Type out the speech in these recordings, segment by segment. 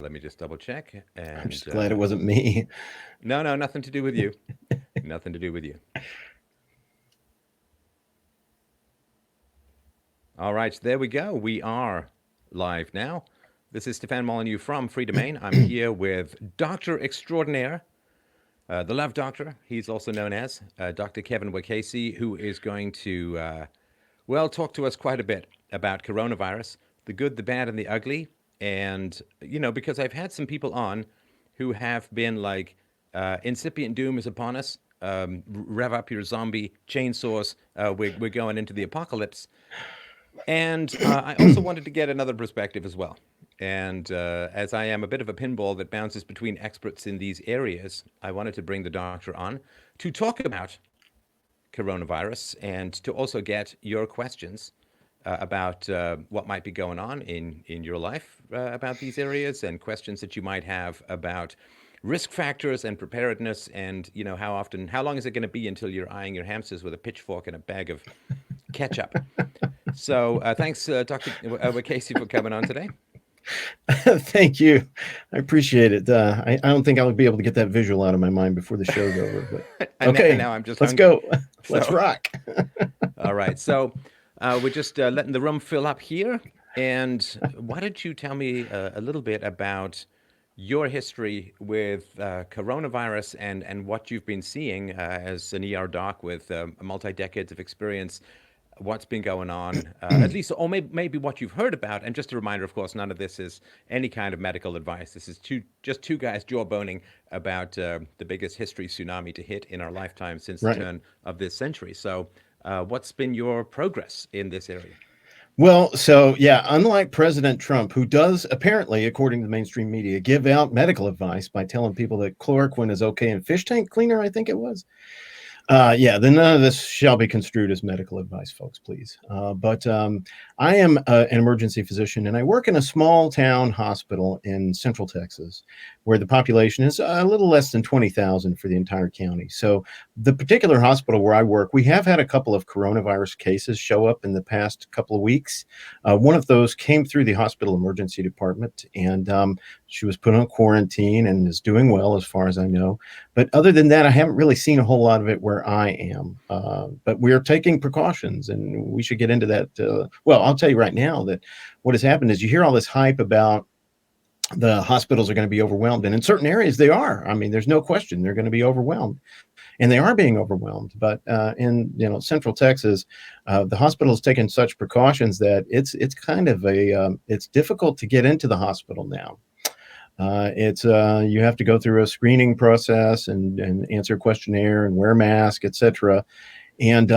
let me just double check. I'm And just glad it wasn't me. no, no, nothing to do with you. Nothing to do with you. All right, there we go. We are live now. This is Stefan Molyneux from Freedomain. I'm here with Dr. Extraordinaire, the Love Doctor. He's also known as Dr. Kevin Wacasey, who is going to, well, talk to us quite a bit about coronavirus, the good, the bad, and the ugly. And, because I've had some people on who have been like, incipient doom is upon us. Rev up your zombie chainsaws. We're going into the apocalypse. And I also wanted to get another perspective as well. And as I am a bit of a pinball that bounces between experts in these areas, I wanted to bring the doctor on to talk about coronavirus and to also get your questions about what might be going on in your life about these areas, and questions that you might have about risk factors and preparedness, and how long is it going to be until you're eyeing your hamsters with a pitchfork and a bag of ketchup. So thanks, Dr. Wacasey, for coming on today. Thank you. I appreciate it. I don't think I'll be able to get that visual out of my mind before the show's over. But okay, now I'm just let's hungry. go. Let's rock. All right. So we're just letting the room fill up here. And why don't you tell me a little bit about your history with coronavirus and what you've been seeing as an ER doc with multi-decades of experience, what's been going on, at least, or maybe what you've heard about. And just a reminder, of course, none of this is any kind of medical advice. This is just two guys jawboning about the biggest history tsunami to hit in our lifetime since the turn of this century. So what's been your progress in this area? Well, so yeah, unlike President Trump, who does apparently, according to the mainstream media, give out medical advice by telling people that chloroquine is okay in fish tank cleaner, I think it was. Then none of this shall be construed as medical advice, folks, please. But I am an emergency physician, and I work in a small town hospital in Central Texas, where the population is a little less than 20,000 for the entire county. So the particular hospital where I work, we have had a couple of coronavirus cases show up in the past couple of weeks. One of those came through the hospital emergency department, and she was put on quarantine and is doing well as far as I know. But other than that, I haven't really seen a whole lot of it where I am. But we are taking precautions, and we should get into that. Well, I'll tell you right now that what has happened is you hear all this hype about the hospitals are going to be overwhelmed. And in certain areas, they are. I mean, there's no question they're going to be overwhelmed. And they are being overwhelmed. But in Central Texas, the hospital has taken such precautions that it's kind of it's difficult to get into the hospital now. You have to go through a screening process and answer a questionnaire and wear a mask, etc. And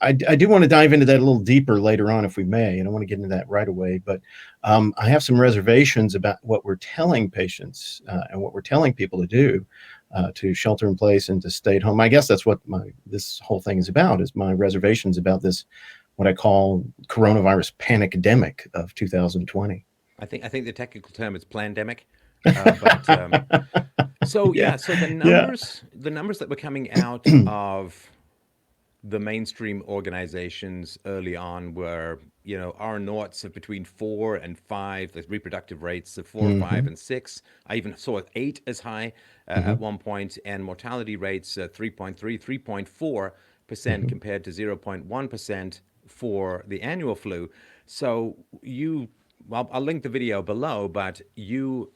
I do want to dive into that a little deeper later on, if we may. I don't want to get into that right away, but I have some reservations about what we're telling patients and what we're telling people to do to shelter in place and to stay at home. I guess that's what this whole thing is about, is my reservations about this, what I call coronavirus panicdemic of 2020. I think the technical term is plandemic. So the numbers that were coming out of the mainstream organizations early on were, R noughts of between 4 and 5, the reproductive rates of 4, 5, and 6. I even saw 8 as high at one point, and mortality rates 3.3, 3.4% compared to 0.1% for the annual flu. So I'll link the video below, but you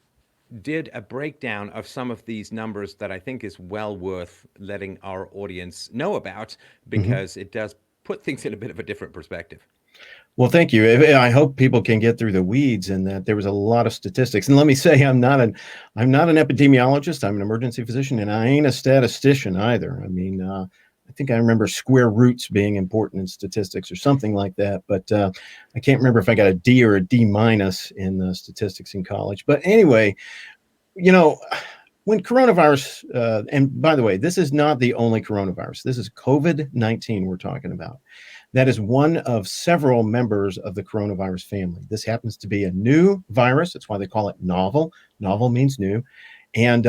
did a breakdown of some of these numbers that I think is well worth letting our audience know about, because it does put things in a bit of a different perspective. Well, thank you. I hope people can get through the weeds, and that there was a lot of statistics. And let me say, I'm not an epidemiologist. I'm an emergency physician, and I ain't a statistician either. I mean, I think I remember square roots being important in statistics or something like that, but I can't remember if I got a D or a D minus in statistics in college. But anyway, when coronavirus, and by the way, this is not the only coronavirus. This is COVID-19 we're talking about. That is one of several members of the coronavirus family. This happens to be a new virus. That's why they call it novel. Novel means new. And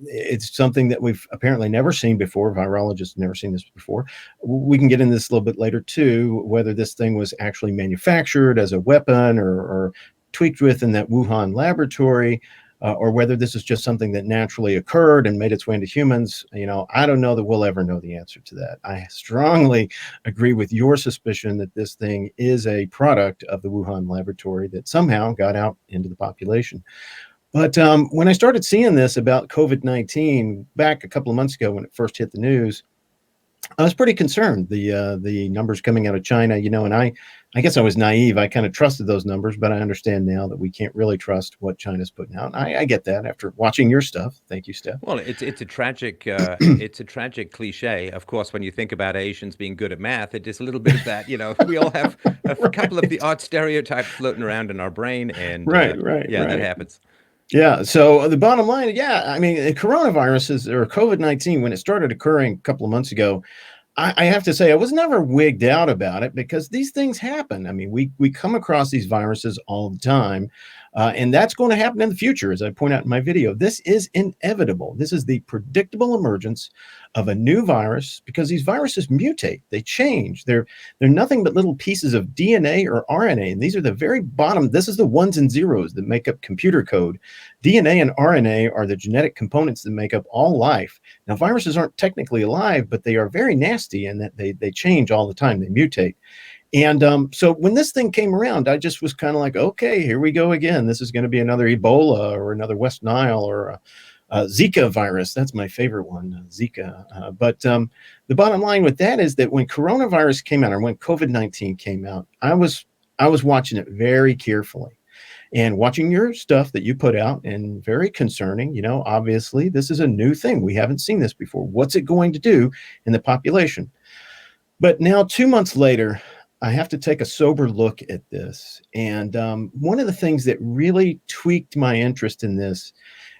it's something that we've apparently never seen before. Virologists have never seen this before. We can get into this a little bit later, too, whether this thing was actually manufactured as a weapon or tweaked with in that Wuhan laboratory. or whether this is just something that naturally occurred and made its way into humans. I don't know that we'll ever know the answer to that. I strongly agree with your suspicion that this thing is a product of the Wuhan laboratory that somehow got out into the population. But when I started seeing this about COVID-19 back a couple of months ago when it first hit the news, I was pretty concerned. The numbers coming out of China, and I guess I was naive. I kind of trusted those numbers, but I understand now that we can't really trust what China's putting out. I get that after watching your stuff. Thank you, Steph. Well, it's a tragic it's a tragic cliche. Of course, when you think about Asians being good at math, it is a little bit of that. We all have a couple of the odd stereotypes floating around in our brain, and Right. that happens. Yeah. So the bottom line, I mean, coronaviruses or COVID-19, when it started occurring a couple of months ago, I have to say I was never wigged out about it because these things happen. I mean, we come across these viruses all the time, and that's going to happen in the future, as I point out in my video. This is inevitable. This is the predictable emergence of a new virus because these viruses mutate. They change. They're nothing but little pieces of DNA or RNA, and these are the very bottom. This is the ones and zeros that make up computer code. DNA and RNA are the genetic components that make up all life. Now, viruses aren't technically alive, but they are very nasty in that they change all the time. They mutate. And so when this thing came around, I just was kind of like, okay, here we go again. This is going to be another Ebola or another West Nile or a Zika virus. That's my favorite one, Zika. But the bottom line with that is that when coronavirus came out or when COVID-19 came out, I was watching it very carefully. And watching your stuff that you put out, and very concerning, obviously this is a new thing. We haven't seen this before. What's it going to do in the population? But now 2 months later, I have to take a sober look at this. And one of the things that really tweaked my interest in this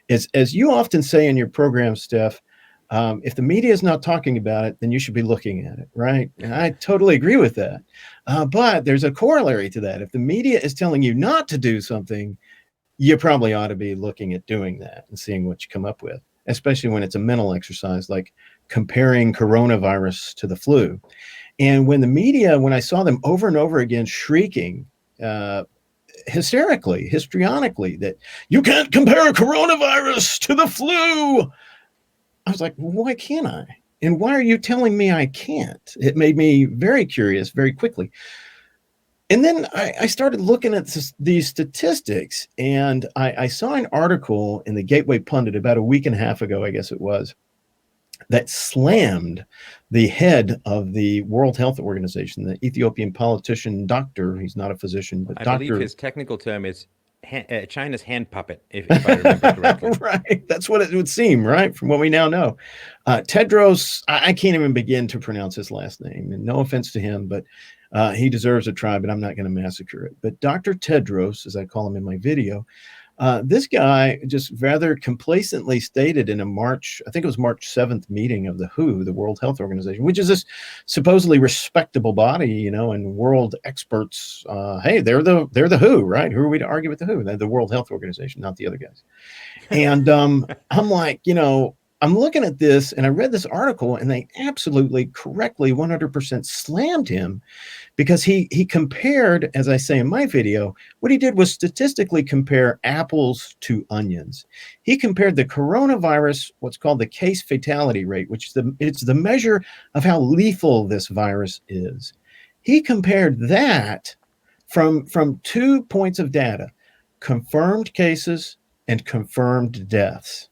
is, as you often say in your program, Steph, if the media is not talking about it, then you should be looking at it, right? And I totally agree with that. But there's a corollary to that. If the media is telling you not to do something, you probably ought to be looking at doing that and seeing what you come up with, especially when it's a mental exercise like comparing coronavirus to the flu. And when the media, when I saw them over and over again shrieking, hysterically, histrionically, that you can't compare a coronavirus to the flu, I was like, well, why can't I? And why are you telling me I can't? It made me very curious very quickly. And then I started looking at these statistics, and I saw an article in the Gateway Pundit about a week and a half ago, I guess it was, that slammed the head of the World Health Organization, the Ethiopian politician, doctor. He's not a physician, but I believe his technical term is China's hand puppet, if I remember correctly. Right. That's what it would seem, right? From what we now know. Tedros, I can't even begin to pronounce his last name. And no offense to him, but he deserves a try, but I'm not going to massacre it. But Dr. Tedros, as I call him in my video, this guy just rather complacently stated in a March 7th meeting of the WHO, the World Health Organization, which is this supposedly respectable body, and world experts. Hey, they're the WHO, right? Who are we to argue with the WHO? They're the World Health Organization, not the other guys. And I'm like, I'm looking at this, and I read this article, and they absolutely correctly 100% slammed him because he compared, as I say in my video, what he did was statistically compare apples to onions. He compared the coronavirus, what's called the case fatality rate, which it's the measure of how lethal this virus is. He compared that from 2 points of data, confirmed cases and confirmed deaths.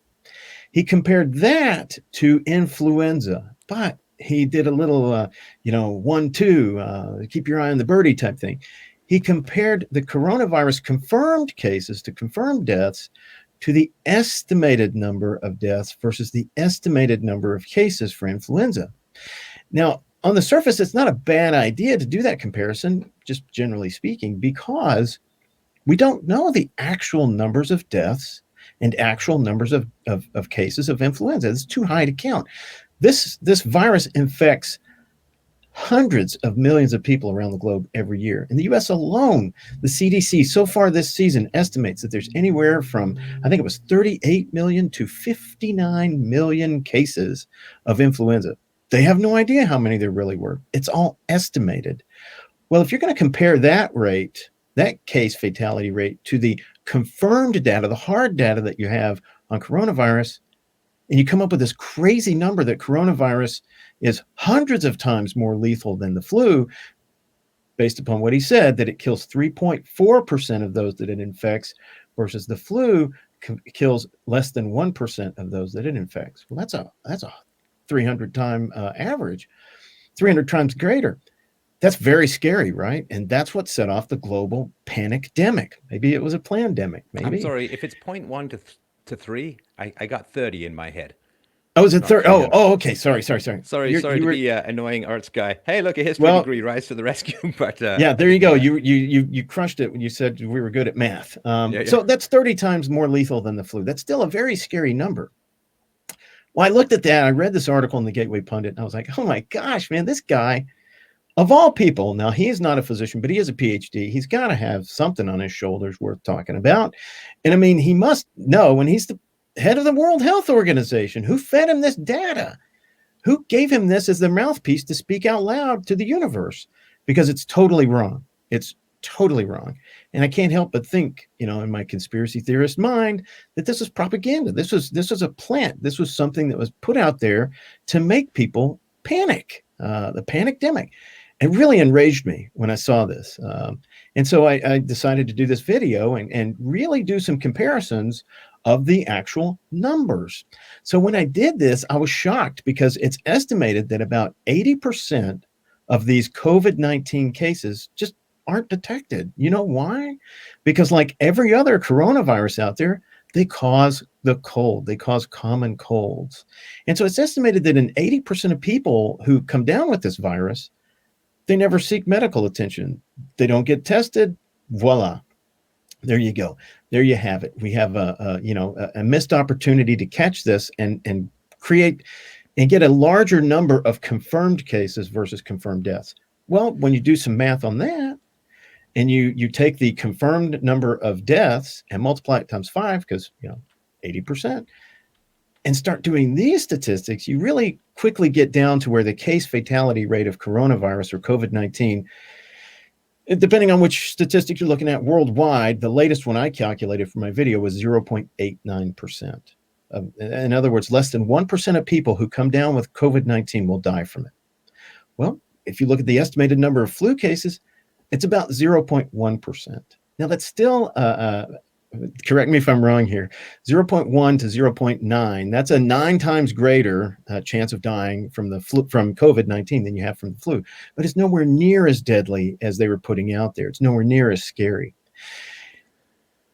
He compared that to influenza, but he did a little, 1-2, keep your eye on the birdie type thing. He compared the coronavirus confirmed cases to confirmed deaths to the estimated number of deaths versus the estimated number of cases for influenza. Now, on the surface, it's not a bad idea to do that comparison, just generally speaking, because we don't know the actual numbers of deaths and actual numbers of cases of influenza. It's too high to count. This virus infects hundreds of millions of people around the globe every year. In the US alone, the CDC so far this season estimates that there's anywhere from, I think it was 38 million to 59 million cases of influenza. They have no idea how many there really were. It's all estimated. Well, if you're going to compare that rate, that case fatality rate, to the confirmed data, the hard data that you have on coronavirus, and you come up with this crazy number that coronavirus is hundreds of times more lethal than the flu, based upon what he said, that it kills 3.4% of those that it infects, versus the flu kills less than 1% of those that it infects. Well, that's a 300 time average, 300 times greater. That's very scary, right? And that's what set off the global panic-demic. Maybe it was a pandemic. Maybe. I'm sorry, if it's 0.1 to 3, I got 30 in my head. Oh, is it 30? 300. Oh, okay. Sorry. Sorry to be annoying arts guy. Hey, look, a history degree rise to the rescue. But yeah, there you go. You crushed it when you said we were good at math. So that's 30 times more lethal than the flu. That's still a very scary number. Well, I looked at that. I read this article in the Gateway Pundit, and I was like, oh my gosh, man, this guy, of all people, now he's not a physician, but he has a PhD. He's got to have something on his shoulders worth talking about. And I mean, he must know, when he's the head of the World Health Organization, who fed him this data, who gave him this as the mouthpiece to speak out loud to the universe, because it's totally wrong. It's totally wrong. And I can't help but think, in my conspiracy theorist mind, that this is propaganda. This was a plant. This was something that was put out there to make people panic, the panic-demic. It really enraged me when I saw this. And so I decided to do this video and really do some comparisons of the actual numbers. So when I did this, I was shocked, because it's estimated that about 80% of these COVID-19 cases just aren't detected. You know why? Because like every other coronavirus out there, they cause the cold. They cause common colds. And so it's estimated that in 80% of people who come down with this virus, they never seek medical attention. They don't get tested. Voila. There you go. There you have it. We have a missed opportunity to catch this and create and get a larger number of confirmed cases versus confirmed deaths. Well, when you do some math on that, and you take the confirmed number of deaths and multiply it times 5, because 80%, and start doing these statistics, you really quickly get down to where the case fatality rate of coronavirus or COVID-19, depending on which statistic you're looking at worldwide, the latest one I calculated for my video was 0.89%. In other words, less than 1% of people who come down with COVID-19 will die from it. Well, if you look at the estimated number of flu cases, it's about 0.1%. Now, that's still, correct me if I'm wrong here, 0.1 to 0.9. That's a 9 times greater chance of dying from COVID-19 than you have from the flu. But it's nowhere near as deadly as they were putting out there. It's nowhere near as scary.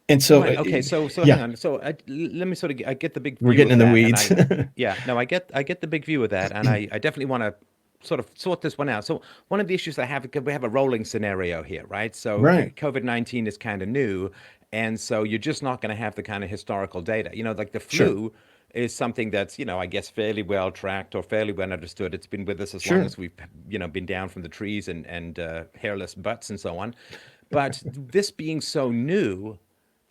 And so, right, okay, so yeah. hang on. So let me I get the big. We're getting in the weeds. I get the big view of that, and I definitely want to sort of sort this one out. So one of the issues I have, we have a rolling scenario here, right? So COVID-19 is kind of new, and so you're just not going to have the kind of historical data. Like the flu is something that's, I guess fairly well tracked or fairly well understood. It's been with us as long as we've, been down from the trees and hairless butts and so on. But this being so new,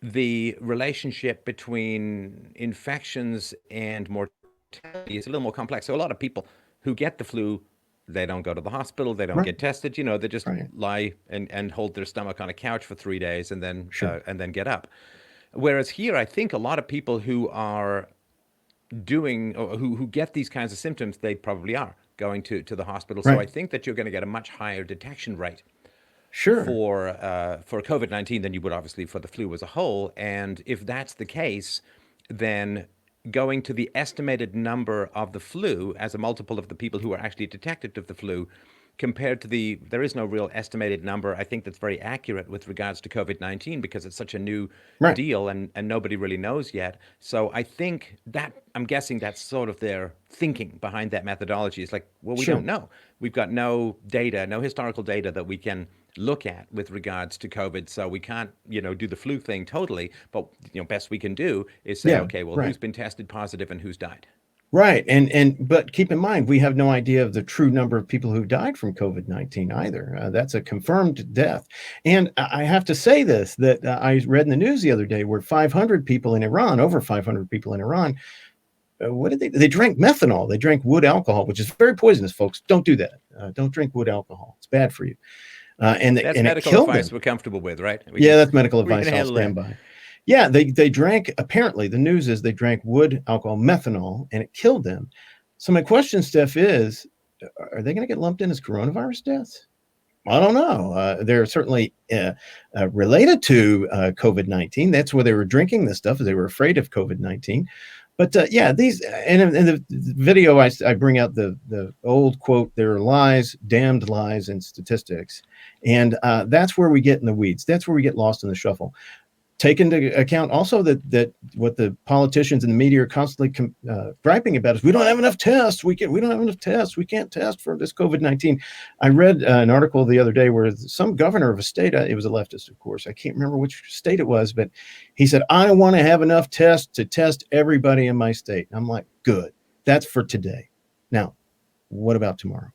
the relationship between infections and mortality is a little more complex. So a lot of people who get the flu, they don't go to the hospital, they don't get tested, they just lie and hold their stomach on a couch for 3 days and then get up. Whereas here, I think a lot of people who are doing, or who get these kinds of symptoms, they probably are going to the hospital. So I think that you're going to get a much higher detection rate for COVID-19 than you would obviously for the flu as a whole. And if that's the case, then going to the estimated number of the flu as a multiple of the people who are actually detected of the flu compared to there is no real estimated number, I think, that's very accurate with regards to COVID-19, because it's such a new deal and nobody really knows yet. So I think I'm guessing that's sort of their thinking behind that methodology. It's like, well, we don't know. We've got no data, no historical data that we can look at with regards to COVID. So we can't, do the flu thing totally, but best we can do is say, okay, well, who's been tested positive and who's died? Right. But keep in mind, we have no idea of the true number of people who died from COVID-19 either. That's a confirmed death. And I have to say this, that I read in the news the other day where 500 people in Iran, over 500 people in Iran, what did they drank methanol. They drank wood alcohol, which is very poisonous, folks. Don't do that. Don't drink wood alcohol. It's bad for you. And that's medical advice we're comfortable with, right? That's medical advice. I'll stand by. Yeah, they drank, apparently the news is they drank wood alcohol methanol and it killed them. So my question, Steph, is are they going to get lumped in as coronavirus deaths? I don't know. They're certainly related to COVID-19. That's where they were drinking this stuff, is they were afraid of COVID-19. But yeah, these, and in the video, I bring out the old quote, there are lies, damned lies and statistics. And that's where we get in the weeds. That's where we get lost in the shuffle. Take into account also that what the politicians and the media are constantly griping about is we don't have enough tests. We don't have enough tests. We can't test for this COVID-19. I read an article the other day where some governor of a state, it was a leftist, of course, I can't remember which state it was, but he said, I want to have enough tests to test everybody in my state. I'm like, good. That's for today. Now, what about tomorrow?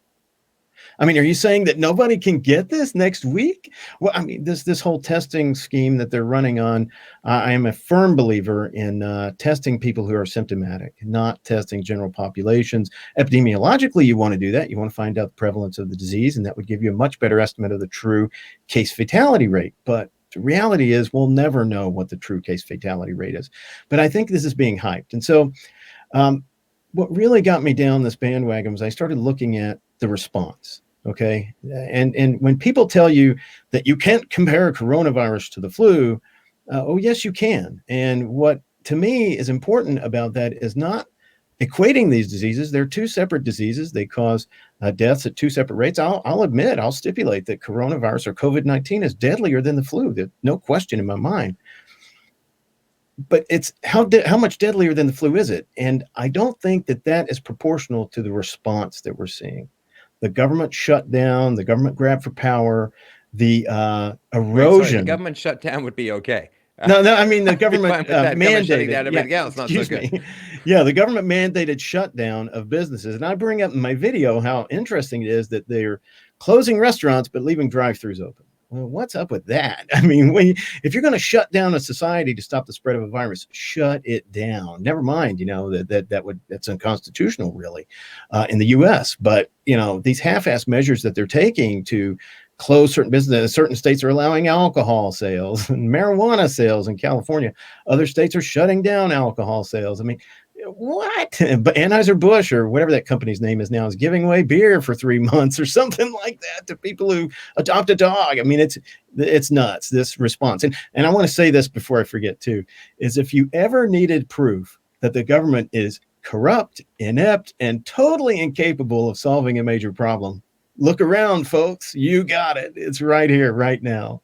I mean, are you saying that nobody can get this next week? Well, I mean, this whole testing scheme that they're running on, I am a firm believer in testing people who are symptomatic, not testing general populations. Epidemiologically, you want to do that. You want to find out the prevalence of the disease, and that would give you a much better estimate of the true case fatality rate. But the reality is we'll never know what the true case fatality rate is. But I think this is being hyped. And so what really got me down this bandwagon was I started looking at the response. Okay. And when people tell you that you can't compare coronavirus to the flu, oh, yes, you can. And what to me is important about that is not equating these diseases. They're two separate diseases. They cause deaths at two separate rates. I'll admit, I'll stipulate that coronavirus or COVID-19 is deadlier than the flu. There's no question in my mind. But it's how much deadlier than the flu is it? And I don't think that is proportional to the response that we're seeing. The government shut down, the government grabbed for power, the erosion. Sorry, the government shutdown would be okay. No, I mean the government mandated down everything else. Not so good. Me. Yeah, the government mandated shutdown of businesses. And I bring up in my video how interesting it is that they're closing restaurants but leaving drive-thrus open. Well, what's up with that? I mean, if you're going to shut down a society to stop the spread of a virus, shut it down. Never mind, that's unconstitutional, really, in the U.S. But these half-assed measures that they're taking to close certain businesses. Certain states are allowing alcohol sales and marijuana sales in California. Other states are shutting down alcohol sales. I mean, what? But Anheuser-Busch or whatever that company's name is now is giving away beer for 3 months or something like that to people who adopt a dog. I mean, it's nuts, this response. And I want to say this before I forget too, is if you ever needed proof that the government is corrupt, inept, and totally incapable of solving a major problem, look around, folks. You got it. It's right here, right now.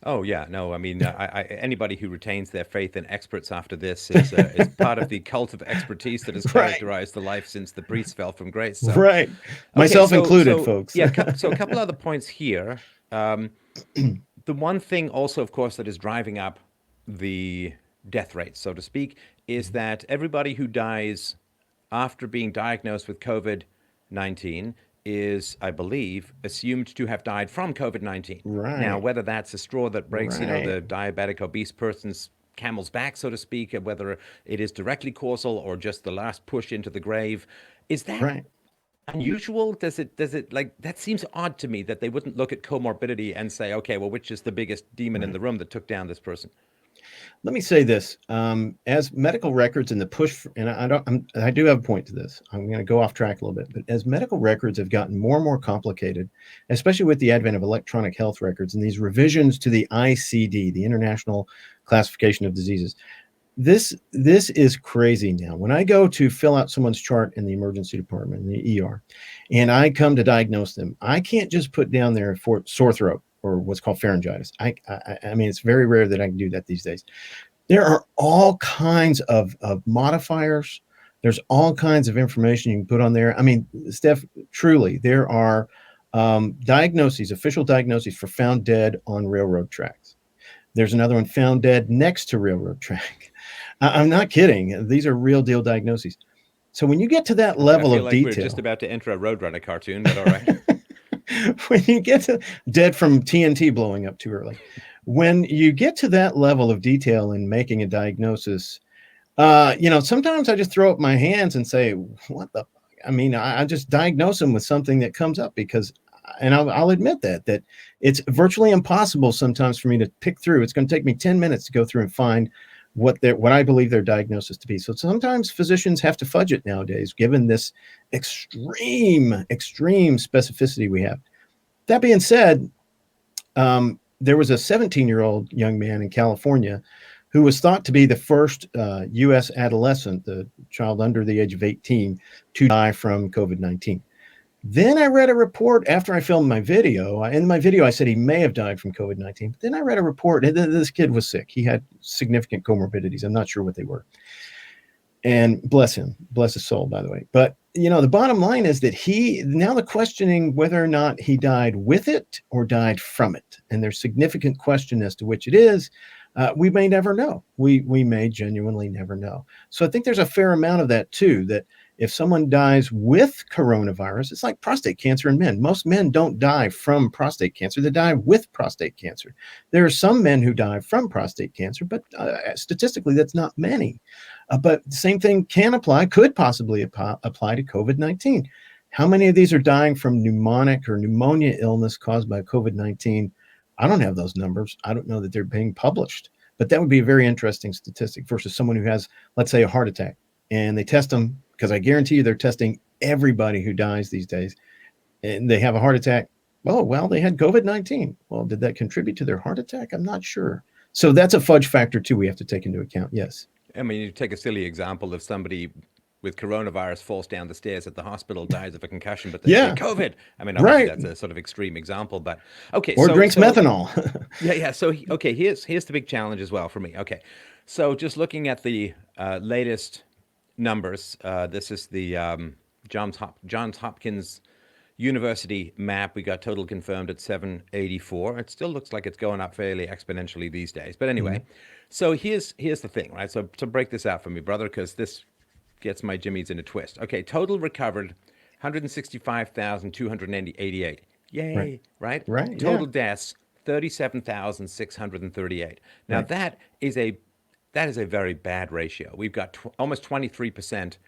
Oh yeah, no. I mean, anybody who retains their faith in experts after this is part of the cult of expertise that has characterized the life since the priest fell from grace. So. Right, myself included, folks. Yeah. So a couple other points here. The one thing also, of course, that is driving up the death rate, so to speak, is that everybody who dies after being diagnosed with COVID-19 is, I believe, assumed to have died from COVID-19. Right. Now, whether that's a straw that breaks, the diabetic obese person's camel's back, so to speak, and whether it is directly causal or just the last push into the grave, is that unusual? Does it like, that seems odd to me that they wouldn't look at comorbidity and say, okay, well, which is the biggest demon in the room that took down this person? Let me say this, as medical records and the push, and I do have a point to this. I'm going to go off track a little bit, but as medical records have gotten more and more complicated, especially with the advent of electronic health records and these revisions to the ICD, the International Classification of Diseases, this is crazy now. When I go to fill out someone's chart in the emergency department, in the ER, and I come to diagnose them, I can't just put down there for sore throat or what's called pharyngitis. I mean, it's very rare that I can do that these days. There are all kinds of modifiers. There's all kinds of information you can put on there. I mean, Steph, truly, there are diagnoses, official diagnoses for found dead on railroad tracks. There's another one, found dead next to railroad track. I'm not kidding. These are real deal diagnoses. So when you get to that level of detail, we're just about to enter a Roadrunner cartoon, but all right. When you get to dead from TNT blowing up too early, when you get to that level of detail in making a diagnosis, sometimes I just throw up my hands and say, what the fuck? I mean, I just diagnose them with something that comes up because and I'll admit that it's virtually impossible sometimes for me to pick through. It's going to take me 10 minutes to go through and find what I believe their diagnosis to be. So sometimes physicians have to fudge it nowadays, given this extreme specificity we have. That being said, there was a 17-year-old young man in California who was thought to be the first U.S. adolescent, the child under the age of 18, to die from COVID-19. Then I read a report after I filmed my video. In my video, I said he may have died from COVID-19. But then I read a report that this kid was sick. He had significant comorbidities. I'm not sure what they were. And bless him. Bless his soul, by the way. But, the bottom line is that now the questioning whether or not he died with it or died from it. And there's significant question as to which it is. We may never know. We may genuinely never know. So I think there's a fair amount of that too, that if someone dies with coronavirus, it's like prostate cancer in men. Most men don't die from prostate cancer. They die with prostate cancer. There are some men who die from prostate cancer, but statistically, that's not many. But the same thing could possibly apply to COVID-19. How many of these are dying from pneumonic or pneumonia illness caused by COVID-19? I don't have those numbers. I don't know that they're being published, but that would be a very interesting statistic versus someone who has, let's say, a heart attack, and they test them, because I guarantee you they're testing everybody who dies these days, and they have a heart attack. Oh, well, they had COVID-19. Well, did that contribute to their heart attack? I'm not sure. So that's a fudge factor too we have to take into account. Yes. I mean, you take a silly example of somebody with coronavirus falls down the stairs at the hospital, dies of a concussion, but they say COVID. I mean, obviously that's a sort of extreme example, but okay. Or drinks methanol. Yeah. So, okay, here's the big challenge as well for me. Okay. So just looking at the latest numbers, this is the Johns Hopkins University map. We got total confirmed at 784. It still looks like it's going up fairly exponentially these days. But anyway, so here's the thing, right? So to break this out for me, brother, because this gets my jimmies in a twist. Okay, total recovered, 165,288. Yay, right? Right. Total deaths, 37,638. Now that is a very bad ratio. We've got almost 23%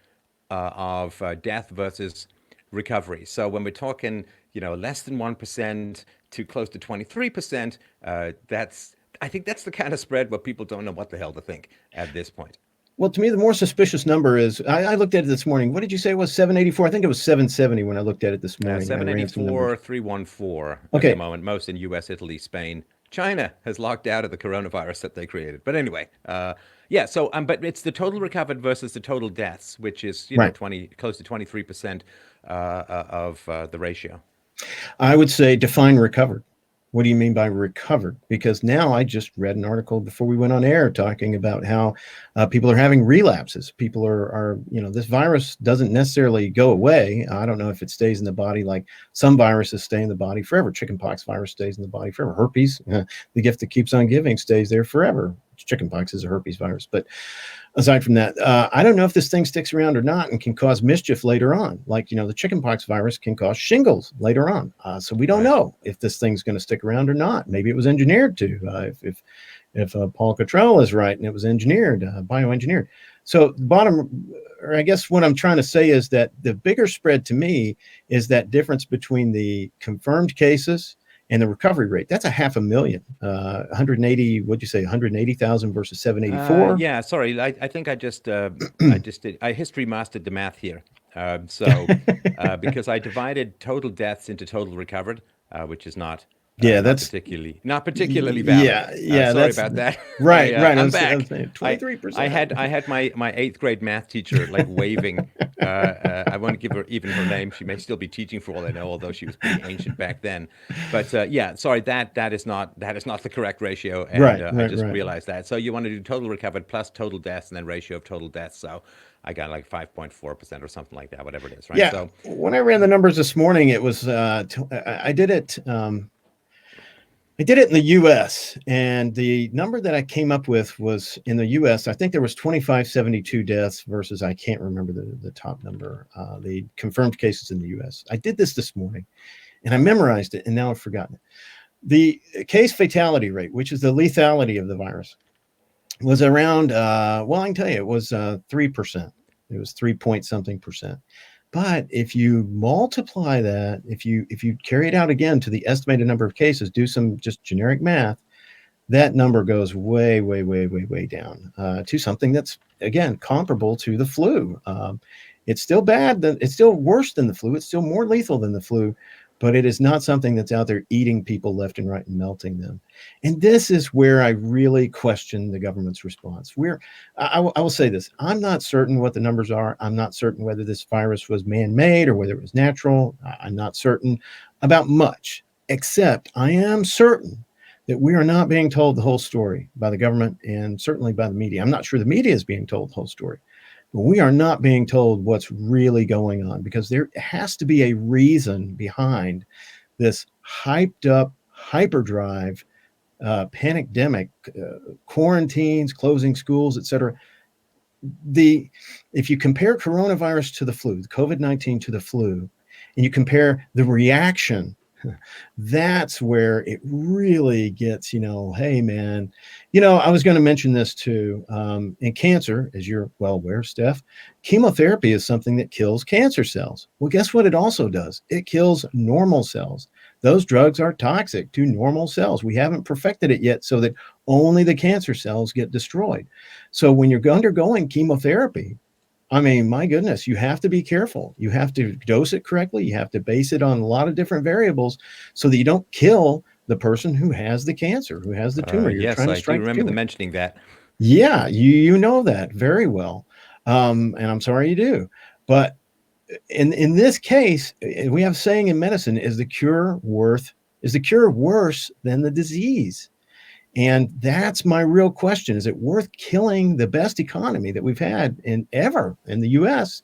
of death versus recovery. So when we're talking, less than 1% to close to 23%, I think that's the kind of spread where people don't know what the hell to think at this point. Well, to me, the more suspicious number is, I looked at it this morning. What did you say it was? 784? I think it was 770 when I looked at it this morning. 784, 314 at the moment, most in US, Italy, Spain. China has locked out of the coronavirus that they created. But anyway, but it's the total recovered versus the total deaths, which is, close to 23% of the ratio. I would say define recovered. What do you mean by recovered? Because now I just read an article before we went on air talking about how people are having relapses. People are this virus doesn't necessarily go away. I don't know if it stays in the body like some viruses stay in the body forever. Chickenpox virus stays in the body forever. Herpes, the gift that keeps on giving, stays there forever. Chickenpox is a herpes virus. But aside from that, I don't know if this thing sticks around or not and can cause mischief later on. Like, the chickenpox virus can cause shingles later on. So we don't know if this thing's going to stick around or not. Maybe it was engineered to, if Paul Cottrell is right and it was engineered, bioengineered. So I guess what I'm trying to say is that the bigger spread to me is that difference between the confirmed cases and the recovery rate. That's 500,000, 180, what'd you say, 180,000 versus 784? Yeah, sorry. I think I history mastered the math here. Because I divided total deaths into total recovered, which is not that's not particularly valid. Sorry about that. Right. I'm back. 23%. I had my 8th grade math teacher waving. I won't give her even her name. She may still be teaching for all I know, although she was pretty ancient back then. But sorry, that is not the correct ratio. And I just realized that. So you want to do total recovered plus total deaths and then ratio of total deaths. So I got 5.4% or something like that, whatever it is, right? Yeah. So when I ran the numbers this morning, it was I did it. I did it in the U.S. and the number that I came up with was in the U.S. I think there was 2,572 deaths versus I can't remember the top number. The confirmed cases in the U.S. I did this morning, and I memorized it, and now I've forgotten it. The case fatality rate, which is the lethality of the virus, was around. I can tell you, it was 3%. It was 3 point something %. But if you multiply that, if you carry it out again to the estimated number of cases, do some just generic math, that number goes way, way, way, way, way down to something that's, again, comparable to the flu. It's still bad. It's still worse than the flu. It's still more lethal than the flu, but it is not something that's out there eating people left and right and melting them. And this is where I really question the government's response. I will say this. I'm not certain what the numbers are. I'm not certain whether this virus was man-made or whether it was natural. I'm not certain about much, except I am certain that we are not being told the whole story by the government and certainly by the media. I'm not sure the media is being told the whole story, but we are not being told what's really going on, because there has to be a reason behind this hyped up hyperdrive, pandemic, quarantines, closing schools, etc. If you compare coronavirus to the flu, the COVID-19 to the flu, and you compare the reaction, that's where it really gets, hey, man, I was going to mention this too. In cancer, as you're well aware, Steph, chemotherapy is something that kills cancer cells. Well, guess what it also does? It kills normal cells. Those drugs are toxic to normal cells. We haven't perfected it yet so that only the cancer cells get destroyed. So when you're undergoing chemotherapy, I mean, my goodness, you have to be careful. You have to dose it correctly. You have to base it on a lot of different variables so that you don't kill the person who has the cancer, who has the tumor. You're yes, trying to I do strike the remember tumor. them mentioning that. Yeah, you know that very well. And I'm sorry you do. But in this case, we have a saying in medicine, is the cure worse than the disease? And that's my real question. Is it worth killing the best economy that we've had ever in the US?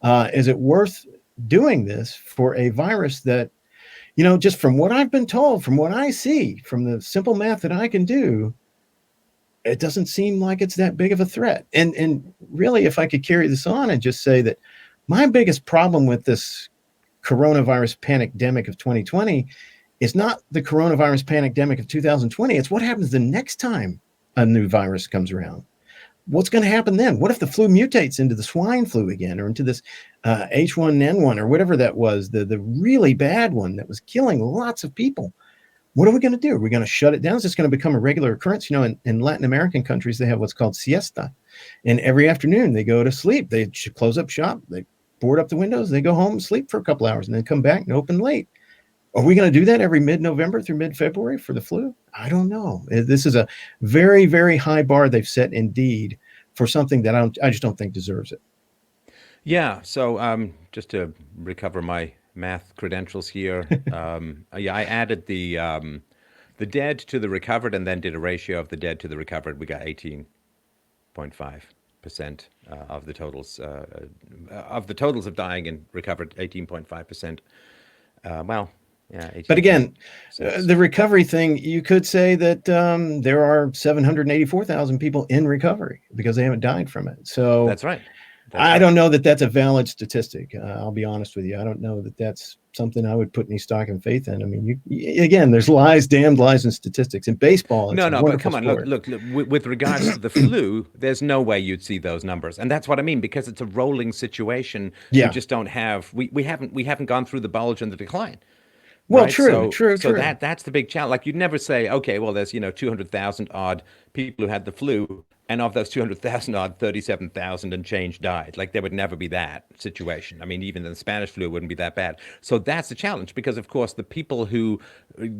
Is it worth doing this for a virus that, just from what I've been told, from what I see, from the simple math that I can do, it doesn't seem like it's that big of a threat. And really, if I could carry this on and just say that my biggest problem with this coronavirus pandemic of 2020 is not the coronavirus pandemic of 2020. It's what happens the next time a new virus comes around. What's going to happen then? What if the flu mutates into the swine flu again, or into this H1N1 or whatever that was, the really bad one that was killing lots of people? What are we going to do? Are we going to shut it down? Is this going to become a regular occurrence? In Latin American countries, they have what's called siesta. And every afternoon they go to sleep. They close up shop. They board up the windows. They go home and sleep for a couple hours and then come back and open late. Are we going to do that every mid-November through mid-February for the flu? I don't know. This is a very, very high bar they've set indeed for something that I just don't think deserves it. Yeah. So just to recover my math credentials here, I added the dead to the recovered and then did a ratio of the dead to the recovered. We got 18.5% of the totals of dying and recovered, 18.5%. Well. Yeah, but again, the recovery thing, you could say that there are 784,000 people in recovery because they haven't died from it. So that's right. I don't know that that's a valid statistic. I'll be honest with you. I don't know that that's something I would put any stock and faith in. I mean, again, there's damned lies in statistics. In baseball, it's but come on, sport. look. With regards to the flu, there's no way you'd see those numbers, and that's what I mean, because it's a rolling situation. Yeah. We just don't have. We haven't gone through the bulge and the decline. Well, right? true. So that's the big challenge. Like, you'd never say, okay, well, there's 200,000 odd people who had the flu, and of those 200,000 odd, 37,000 and change died. Like, there would never be that situation. I mean, even the Spanish flu wouldn't be that bad. So that's the challenge, because of course the people who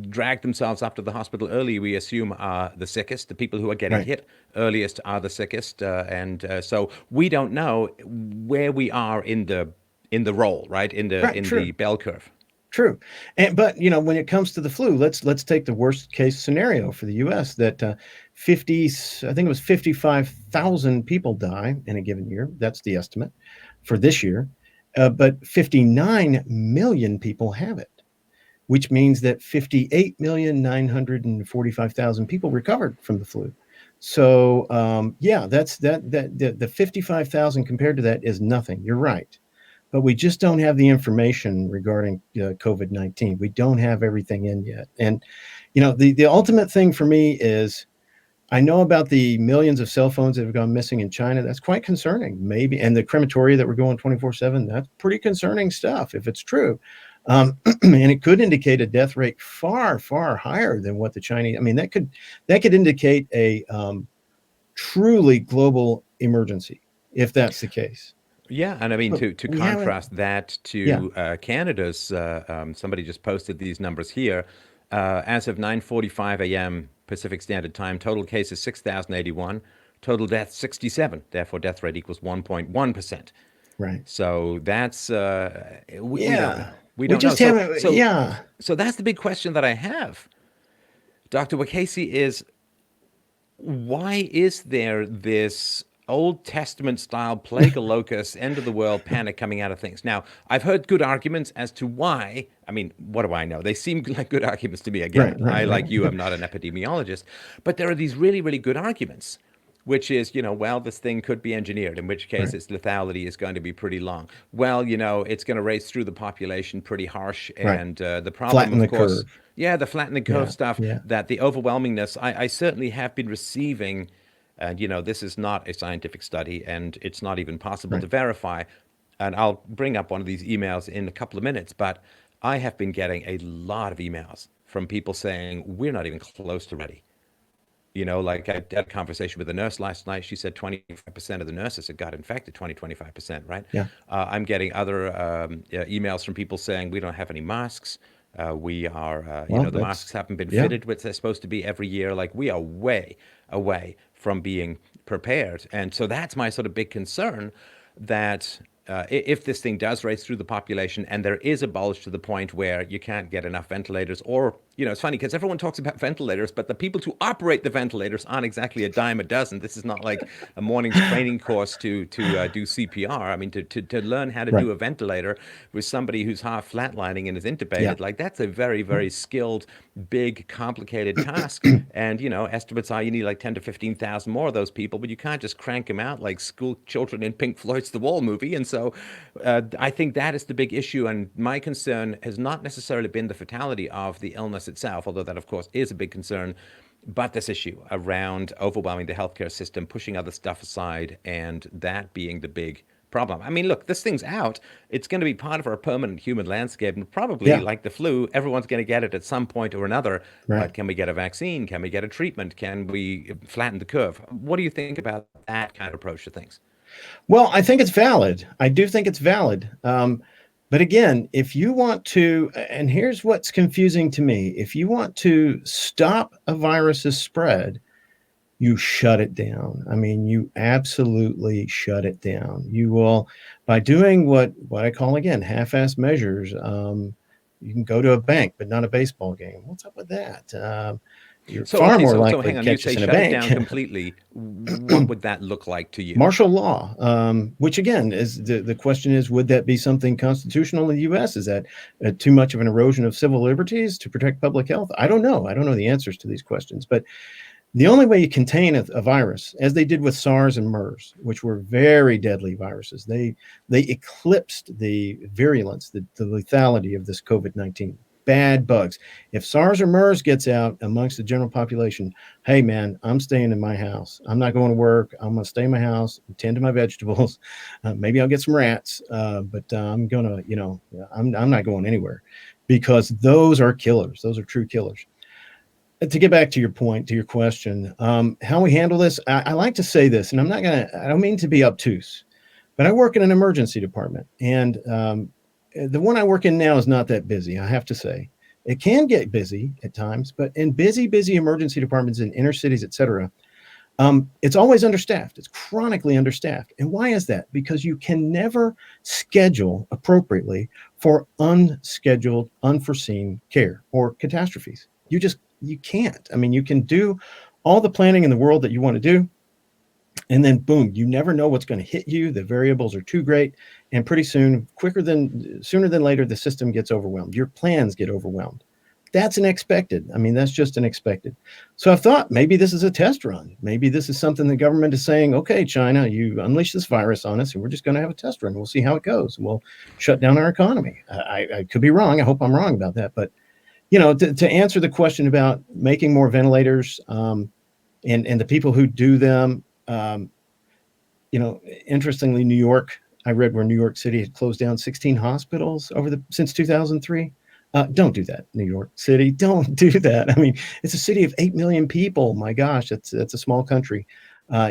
drag themselves up to the hospital early, we assume, are the sickest. The people who are getting hit earliest are the sickest, and so we don't know where we are in the roll, right? In the bell curve. True. But when it comes to the flu, let's take the worst case scenario for the US, that I think it was 55,000 people die in a given year. That's the estimate for this year. But 59 million people have it, which means that 58,945,000 people recovered from the flu. So that's the 55,000 compared to that is nothing. You're right. But we just don't have the information regarding COVID-19. We don't have everything in yet. And, the ultimate thing for me is, I know about the millions of cell phones that have gone missing in China. That's quite concerning, maybe. And the crematoria that were going 24/7, that's pretty concerning stuff if it's true. And it could indicate a death rate far, far higher than what the Chinese, I mean, that could indicate a truly global emergency if that's the case. Yeah, and I mean But to we haven't, contrast that yeah, to Canada's, somebody just posted these numbers here. As of 9:45 a.m. Pacific Standard Time, total cases 6,081, total deaths 67. Therefore, death rate equals 1.1%. right. So that's we don't Yeah. know. We We don't know. just haven't, yeah. So that's the big question that I have, Dr. Wacasey, is why is there this Old Testament style plague of locusts, end of the world panic coming out of things? Now, I've heard good arguments as to why. I mean, what do I know? They seem like good arguments to me. Right, Again, right, I, right. like you, am not an epidemiologist, but there are these really, really good arguments, which is, well, this thing could be engineered, in which case Right, its lethality is going to be pretty long. Well, it's going to race through the population pretty harsh. right. And the problem, Flatten of the course, curve. yeah, the flattening curve Yeah, stuff, yeah. that the overwhelmingness, I certainly have been receiving. And, this is not a scientific study and it's not even possible Right. to verify. And I'll bring up one of these emails in a couple of minutes, but I have been getting a lot of emails from people saying, we're not even close to ready. Like I had a conversation with a nurse last night. She said 25% of the nurses had got infected, 25%, right? Yeah. I'm getting other emails from people saying we don't have any masks. We are, Well, the that's, masks haven't been yeah. fitted, which they're supposed to be every year. Like we are way away from being prepared. And so that's my sort of big concern that if this thing does race through the population and there is a bulge to the point where you can't get enough ventilators, or, it's funny because everyone talks about ventilators, but the people to operate the ventilators aren't exactly a dime a dozen. This is not like a morning's training course to do CPR. I mean, to learn how to Right. do a ventilator with somebody who's half flatlining and is Yeah. intubated, like that's a very, very skilled, big, complicated task. And, estimates are you need like 10 to 15,000 more of those people, but you can't just crank them out like school children in Pink Floyd's The Wall movie. And so I think that is the big issue. And my concern has not necessarily been the fatality of the illness itself, although that, of course, is a big concern, but this issue around overwhelming the healthcare system, pushing other stuff aside, and that being the big problem. I mean, look, this thing's out. It's going to be part of our permanent human landscape. And probably Yeah. like the flu, everyone's going to get it at some point or another. Right. But can we get a vaccine? Can we get a treatment? Can we flatten the curve? What do you think about that kind of approach to things? Well, I think it's valid. I do think it's valid. But again, if you want to, and here's what's confusing to me, if you want to stop a virus's spread, you shut it down. I mean, you absolutely shut it down. You will, by doing what I call, again, half-assed measures. You can go to a bank, but not a baseball game. What's up with that? You're So, far okay, more so likely hang to on. You catch us say in a shut it down bank. completely. What would that look like to you? Martial law, which again is the question is, would that be something constitutional in the U.S.? Is that too much of an erosion of civil liberties to protect public health? I don't know. I don't know the answers to these questions. But the only way you contain a virus, as they did with SARS and MERS, which were very deadly viruses, they eclipsed the virulence, the lethality of this COVID-19. Bad bugs. If SARS or MERS gets out amongst the general population, hey man, I'm staying in my house. I'm not going to work. I'm going to stay in my house, tend to my vegetables. Maybe I'll get some rats, but I'm gonna, I'm not going anywhere, because those are killers. Those are true killers. To get back to your point, to your question, how we handle this, I like to say this, and I don't mean to be obtuse, but I work in an emergency department, and the one I work in now is not that busy, I have to say. It can get busy at times, but in busy emergency departments in inner cities, et cetera, it's always understaffed. It's chronically understaffed. And why is that? Because you can never schedule appropriately for unscheduled, unforeseen care or catastrophes. You can't. I mean, you can do all the planning in the world that you want to do, and then boom, you never know what's going to hit you. The variables are too great. And pretty soon, sooner than later, the system gets overwhelmed. Your plans get overwhelmed. That's unexpected. I mean, that's just unexpected. So I thought maybe this is a test run. Maybe this is something the government is saying, okay, China, you unleash this virus on us, and we're just going to have a test run. We'll see how it goes. We'll shut down our economy. I could be wrong. I hope I'm wrong about that. But, to answer the question about making more ventilators, and the people who do them, interestingly, New York, I read where New York City had closed down 16 hospitals since 2003. Don't do that, New York City. Don't do that. I mean, it's a city of 8 million people. My gosh, that's a small country.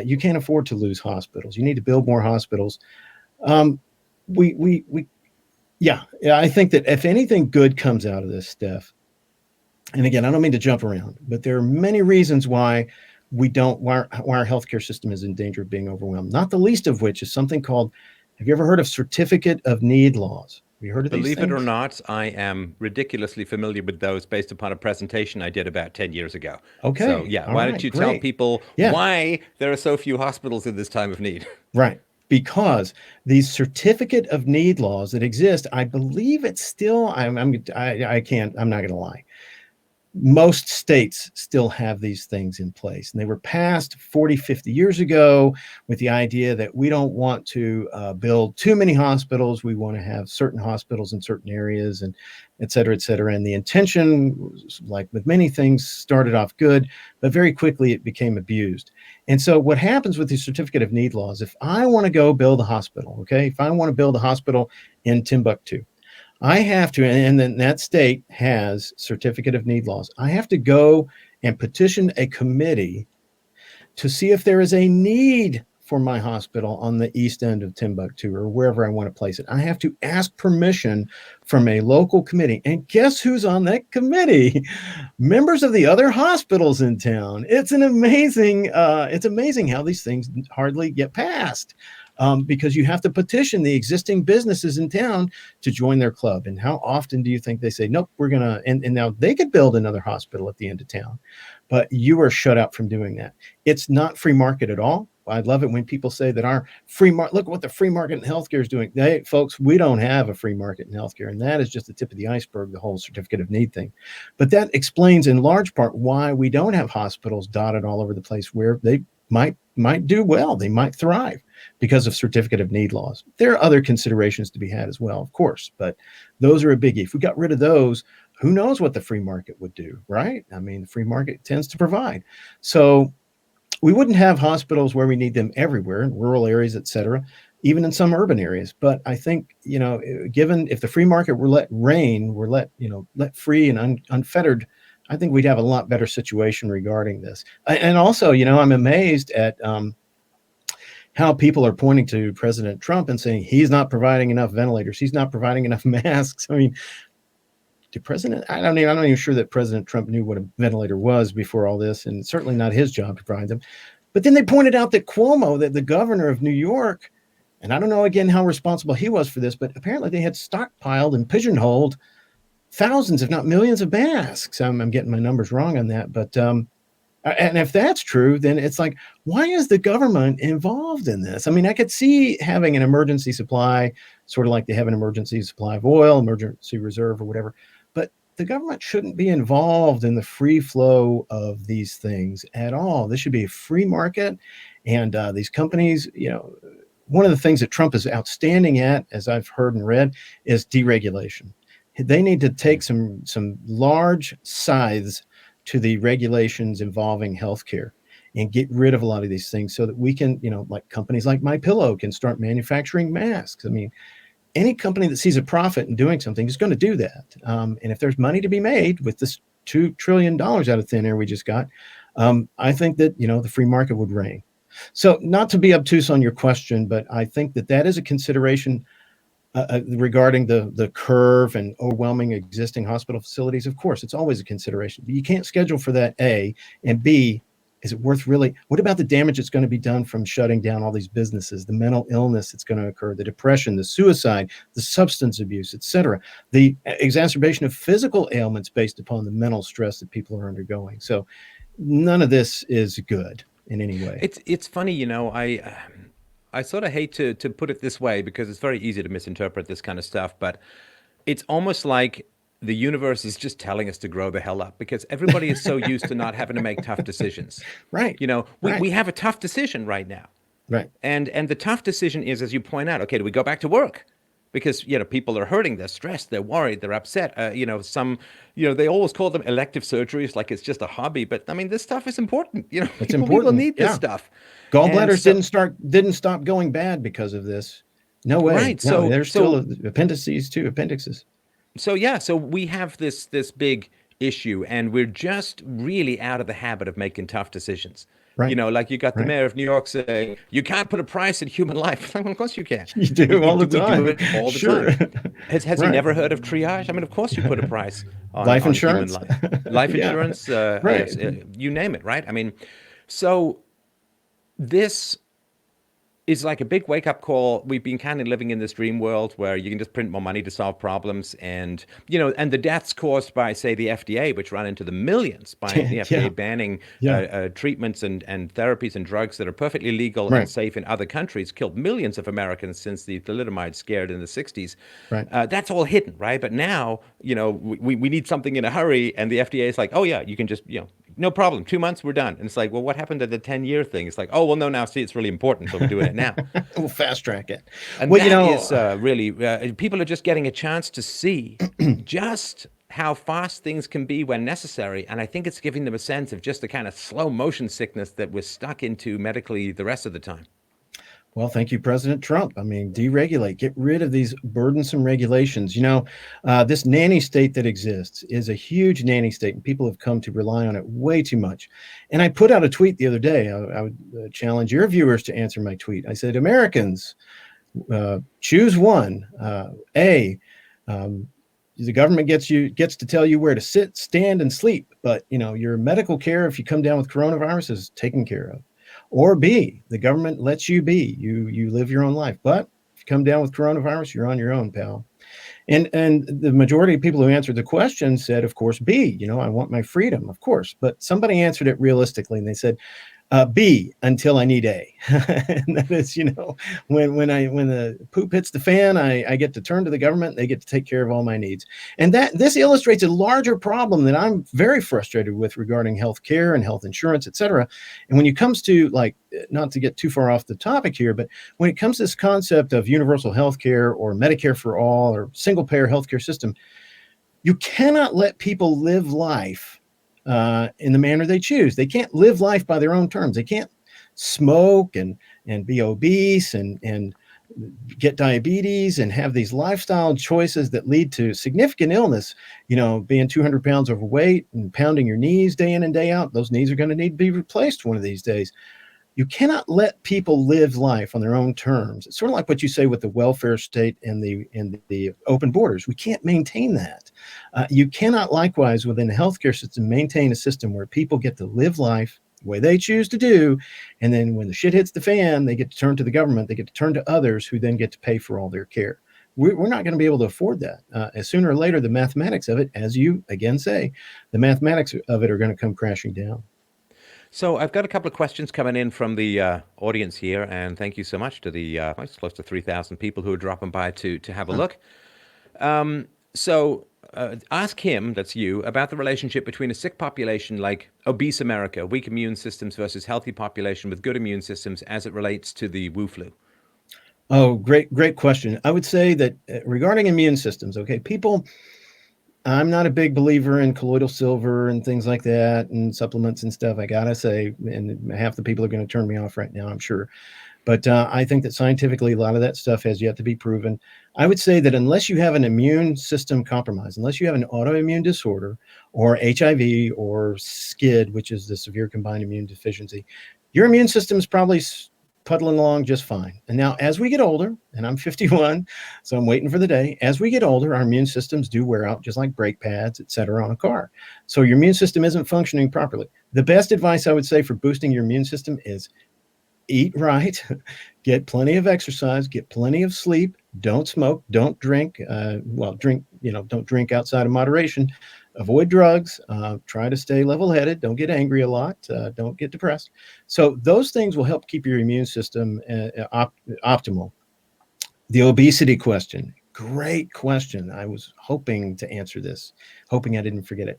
You can't afford to lose hospitals. You need to build more hospitals. Um, we yeah, I think that if anything good comes out of this, Steph, and again, I don't mean to jump around, but there are many reasons why our healthcare system is in danger of being overwhelmed. Not the least of which is something called, have you ever heard of certificate of need laws? Have you heard of these Believe it or things? not, I am ridiculously familiar with those based upon a presentation I did about 10 years ago. So, Okay. yeah, All why don't right. you tell Great. people Yeah. why there are so few hospitals in this time of need? Right. Because these certificate of need laws that exist, I believe it's still, I can't, I'm not going to lie. Most states still have these things in place, and they were passed 40, 50 years ago with the idea that we don't want to build too many hospitals. We want to have certain hospitals in certain areas, and et cetera, et cetera. And the intention was, like with many things, started off good, but very quickly it became abused. And so what happens with the certificate of need laws, if I want to go build a hospital, okay, if I want to build a hospital in Timbuktu, I have to, and then that state has certificate of need laws. I have to go and petition a committee to see if there is a need for my hospital on the east end of Timbuktu or wherever I want to place it. I have to ask permission from a local committee. And guess who's on that committee? Members of the other hospitals in town. It's amazing how these things hardly get passed. Because you have to petition the existing businesses in town to join their club. And how often do you think they say, nope, we're going to, and now they could build another hospital at the end of town, but you are shut out from doing that. It's not free market at all. I love it when people say that our free market, look what the free market in healthcare is doing. Hey, folks, we don't have a free market in healthcare. And that is just the tip of the iceberg, the whole certificate of need thing. But that explains in large part why we don't have hospitals dotted all over the place where they might do well. They might thrive because of certificate of need laws. There are other considerations to be had as well, of course, but those are a biggie. If we got rid of those, who knows what the free market would do, right? I mean, the free market tends to provide. So we wouldn't have hospitals where we need them everywhere, in rural areas, et cetera, even in some urban areas. But I think, given if the free market were let reign, let free and unfettered, I think we'd have a lot better situation regarding this. And also, I'm amazed at how people are pointing to President Trump and saying he's not providing enough ventilators, he's not providing enough masks. I mean, I'm not even sure that President Trump knew what a ventilator was before all this, and certainly not his job to provide them. But then they pointed out that Cuomo, that the governor of New York, and I don't know again how responsible he was for this, but apparently they had stockpiled and pigeonholed thousands, if not millions, of masks. I'm getting my numbers wrong on that, but and if that's true, then it's like, why is the government involved in this? I mean, I could see having an emergency supply, sort of like they have an emergency supply of oil, emergency reserve, or whatever. But the government shouldn't be involved in the free flow of these things at all. This should be a free market, and these companies, one of the things that Trump is outstanding at, as I've heard and read, is deregulation. They need to take some large scythes to the regulations involving healthcare and get rid of a lot of these things so that we can, like companies like MyPillow can start manufacturing masks. I mean, any company that sees a profit in doing something is going to do that. And if there's money to be made with this $2 trillion out of thin air we just got, I think that, the free market would reign. So not to be obtuse on your question, but I think that is a consideration regarding the curve and overwhelming existing hospital facilities. Of course, it's always a consideration, but you can't schedule for that, A, and B, is it worth really, what about the damage that's going to be done from shutting down all these businesses, the mental illness that's going to occur, the depression, the suicide, the substance abuse, et cetera, the exacerbation of physical ailments based upon the mental stress that people are undergoing. So none of this is good in any way. It's funny, I sort of hate to put it this way because it's very easy to misinterpret this kind of stuff, but it's almost like the universe is just telling us to grow the hell up because everybody is so used to not having to make tough decisions. Right. We have a tough decision right now. Right. And the tough decision is, as you point out, okay, do we go back to work? because people are hurting, they're stressed, they're worried, they're upset. They always call them elective surgeries, like it's just a hobby. But I mean, this stuff is important. It's People important. need this stuff. And Gallbladders so, didn't stop going bad because of this. No way. right. No, So there's still so appendices too, appendixes. so we have this big issue, and we're just really out of the habit of making tough decisions. Right. Like you got the Right. mayor of New York saying, you can't put a price in human life. Well, of course you can. You do all the We do time. it all the Sure. time. Has he Right. never heard of triage? I mean, of course you put a price Life on human insurance. life. Life Yeah. insurance, Right. you name it, right? I mean, so this is like a big wake up call. We've been kind of living in this dream world where you can just print more money to solve problems, and and the deaths caused by, say, the FDA, which run into the millions by the FDA Yeah. banning Yeah. treatments and therapies and drugs that are perfectly legal and Right. safe in other countries, killed millions of Americans since the thalidomide scared in the 60s. Right. That's all hidden, right? But now, we need something in a hurry, and the FDA is like, oh yeah, you can just, no problem. 2 months, we're done. And it's like, well, what happened to the 10-year thing? It's like, oh, well, no, now see, it's really important, so we're doing it now. We'll fast track it. And Well, that is really, people are just getting a chance to see just how fast things can be when necessary. And I think it's giving them a sense of just the kind of slow motion sickness that we're stuck into medically the rest of the time. Well, thank you, President Trump. I mean, deregulate, get rid of these burdensome regulations. This nanny state that exists is a huge nanny state, and people have come to rely on it way too much. And I put out a tweet the other day. I would challenge your viewers to answer my tweet. I said, Americans, choose one. The government gets to tell you where to sit, stand, and sleep, but your medical care, if you come down with coronavirus, is taken care of. Or B, the government lets you be. You live your own life. But if you come down with coronavirus, you're on your own, pal. And the majority of people who answered the question said, of course, B, I want my freedom, of course. But somebody answered it realistically, and they said, B, until I need A. And that is, when the poop hits the fan, I get to turn to the government. They get to take care of all my needs. And this illustrates a larger problem that I'm very frustrated with regarding health care and health insurance, et cetera. And when it comes to, not to get too far off the topic here, but when it comes to this concept of universal health care or Medicare for all or single payer healthcare system, you cannot let people live life in the manner they choose. They can't live life by their own terms. They can't smoke and be obese and get diabetes and have these lifestyle choices that lead to significant illness. Being 200 pounds overweight and pounding your knees day in and day out. Those knees are going to need to be replaced one of these days. You cannot let people live life on their own terms. It's sort of like what you say with the welfare state and the open borders. We can't maintain that. You cannot likewise within the healthcare system maintain a system where people get to live life the way they choose to do. And then when the shit hits the fan, they get to turn to the government. They get to turn to others who then get to pay for all their care. We're not going to be able to afford that. Sooner or later, the mathematics of it, as you again say, the mathematics of it are going to come crashing down. So I've got a couple of questions coming in from the audience here, and thank you so much to the it's close to 3,000 people who are dropping by to have a look. Ask him, that's you, about the relationship between a sick population like obese America, weak immune systems, versus healthy population with good immune systems as it relates to the Wu flu. Oh, great question. I would say that regarding immune systems, okay, I'm not a big believer in colloidal silver and things like that and supplements and stuff, I gotta say, and half the people are going to turn me off right now, I'm sure. But I think that scientifically, a lot of that stuff has yet to be proven. I would say that unless you have an immune system compromise, unless you have an autoimmune disorder or HIV or SCID, which is the severe combined immune deficiency, your immune system is probably puddling along just fine. And now as we get older, and I'm 51, so I'm waiting for the day, as we get older, our immune systems do wear out just like brake pads, et cetera, on a car. So your immune system isn't functioning properly. The best advice I would say for boosting your immune system is eat right, get plenty of exercise, get plenty of sleep, don't smoke, don't drink, don't drink outside of moderation, avoid drugs, try to stay level-headed, don't get angry a lot, don't get depressed. So those things will help keep your immune system optimal. The obesity question, great question. I was hoping to answer this, hoping I didn't forget it.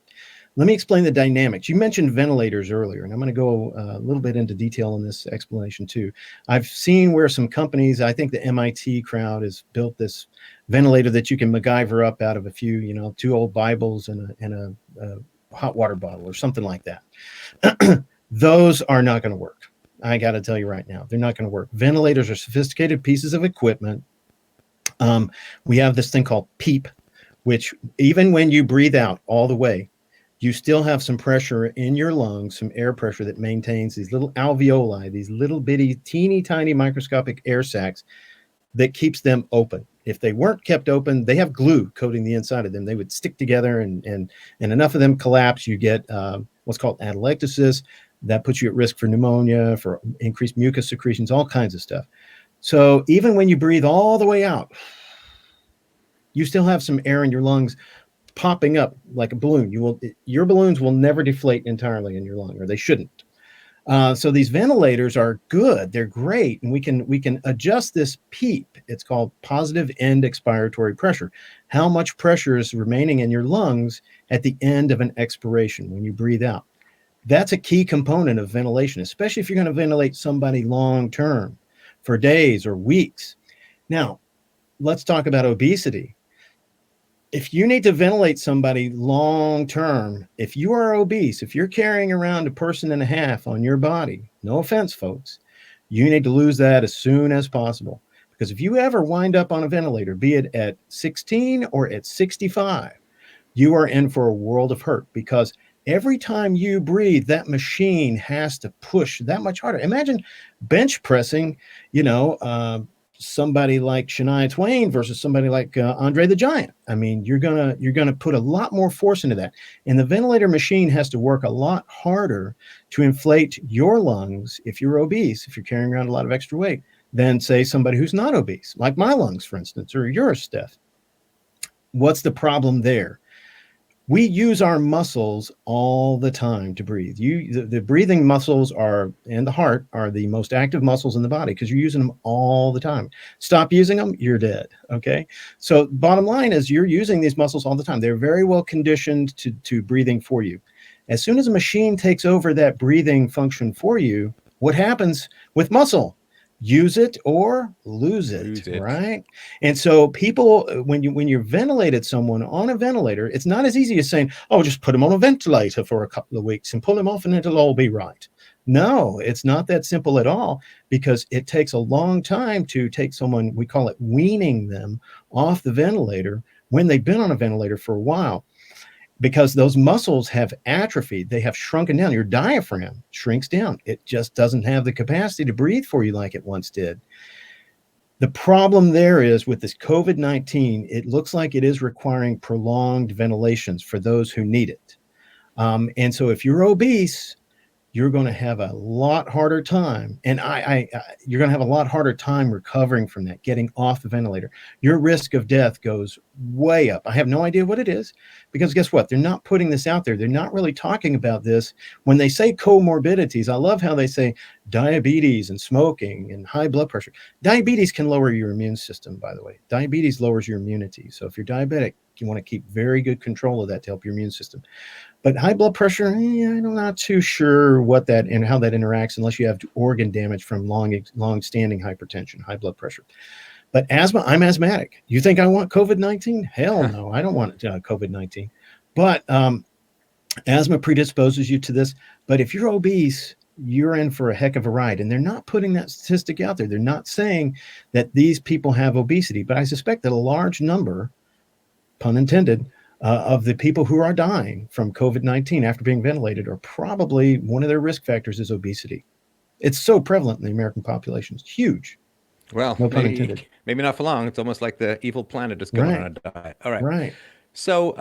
Let me explain the dynamics. You mentioned ventilators earlier, and I'm going to go a little bit into detail in this explanation too. I've seen where some companies, I think the MIT crowd has built this ventilator that you can MacGyver up out of a few, you know, 2 old Bibles and a hot water bottle or something like that. Those are not going to work. I got to tell you right now, they're not going to work. Ventilators are sophisticated pieces of equipment. We have this thing called PEEP, which even when you breathe out all the way, you still have some pressure in your lungs, some air pressure that maintains these little alveoli, these little bitty, teeny tiny microscopic air sacs that keeps them open. If they weren't kept open, they have glue coating the inside of them. They would stick together, and enough of them collapse. You get what's called atelectasis. That puts you at risk for pneumonia, for increased mucus secretions, all kinds of stuff. So even when you breathe all the way out, you still have some air in your lungs popping up like a balloon. Your balloons will never deflate entirely in your lung, or they shouldn't. So these ventilators are good. They're great. And we can adjust this PEEP. It's called positive end expiratory pressure. How much pressure is remaining in your lungs at the end of an expiration when you breathe out? That's a key component of ventilation, especially if you're going to ventilate somebody long term for days or weeks. Now, let's talk about obesity. If you need to ventilate somebody long term, if you are obese, if you're carrying around 1.5 pounds on your body, no offense, folks, you need to lose that as soon as possible. Because if you ever wind up on a ventilator, be it at 16 or at 65, you are in for a world of hurt, because every time you breathe, that machine has to push that much harder. Imagine bench pressing, somebody like Shania Twain versus somebody like Andre the Giant. I mean, you're gonna put a lot more force into that, and the ventilator machine has to work a lot harder to inflate your lungs if you're obese, if you're carrying around a lot of extra weight, than say somebody who's not obese, like my lungs, for instance, or yours, Steph. What's the problem there? We use our muscles all the time to breathe. The breathing muscles and the heart are the most active muscles in the body because you're using them all the time. Stop using them, you're dead. Okay. So bottom line is you're using these muscles all the time. They're very well conditioned to breathing for you. As soon as a machine takes over that breathing function for you, what happens with muscle? Use it or lose it, right? And so people, when you're ventilated someone on a ventilator, it's not as easy as saying, oh, just put them on a ventilator for a couple of weeks and pull them off and it'll all be right. No, it's not that simple at all, because it takes a long time to take someone, we call it weaning them off the ventilator when they've been on a ventilator for a while. Because those muscles have atrophied, they have shrunken down. Your diaphragm shrinks down. It just doesn't have the capacity to breathe for you like it once did. The problem there is with this COVID-19, it looks like it is requiring prolonged ventilations for those who need it. And so if you're obese, you're going to have a lot harder time. And you're going to have a lot harder time recovering from that, getting off the ventilator. Your risk of death goes way up. I have no idea what it is, because guess what? They're not putting this out there. They're not really talking about this. When they say comorbidities, I love how they say diabetes and smoking and high blood pressure. Diabetes can lower your immune system, by the way. Diabetes lowers your immunity. So if you're diabetic, you want to keep very good control of that to help your immune system. But high blood pressure, I'm not too sure what that and how that interacts, unless you have organ damage from long-standing hypertension, high blood pressure. But asthma, I'm asthmatic. You think I want COVID-19? Hell no, I don't want COVID-19. But asthma predisposes you to this. But if you're obese, you're in for a heck of a ride. And they're not putting that statistic out there. They're not saying that these people have obesity. But I suspect that a large number, pun intended, of the people who are dying from COVID-19 after being ventilated are probably, one of their risk factors is obesity. It's so prevalent in the American population. It's huge. Well, no pun intended. Maybe not for long. It's almost like the evil planet is going on a diet. All right. Right. So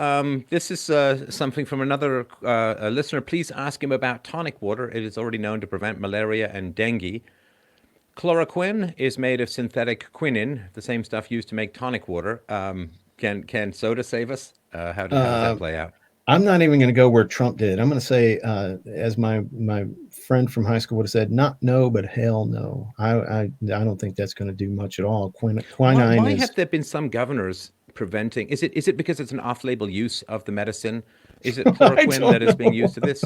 this is something from another listener. Please ask him about tonic water. It is already known to prevent malaria and dengue. Chloroquine is made of synthetic quinine, the same stuff used to make tonic water. Can soda save us? How does that play out? I'm not even going to go where Trump did. I'm going to say, as my friend from high school would have said, not no, but hell no. I don't think that's going to do much at all. Quinine Why have there been some governors preventing? Is it because it's an off-label use of the medicine? Is it I chloroquine that is being don't used to know. this?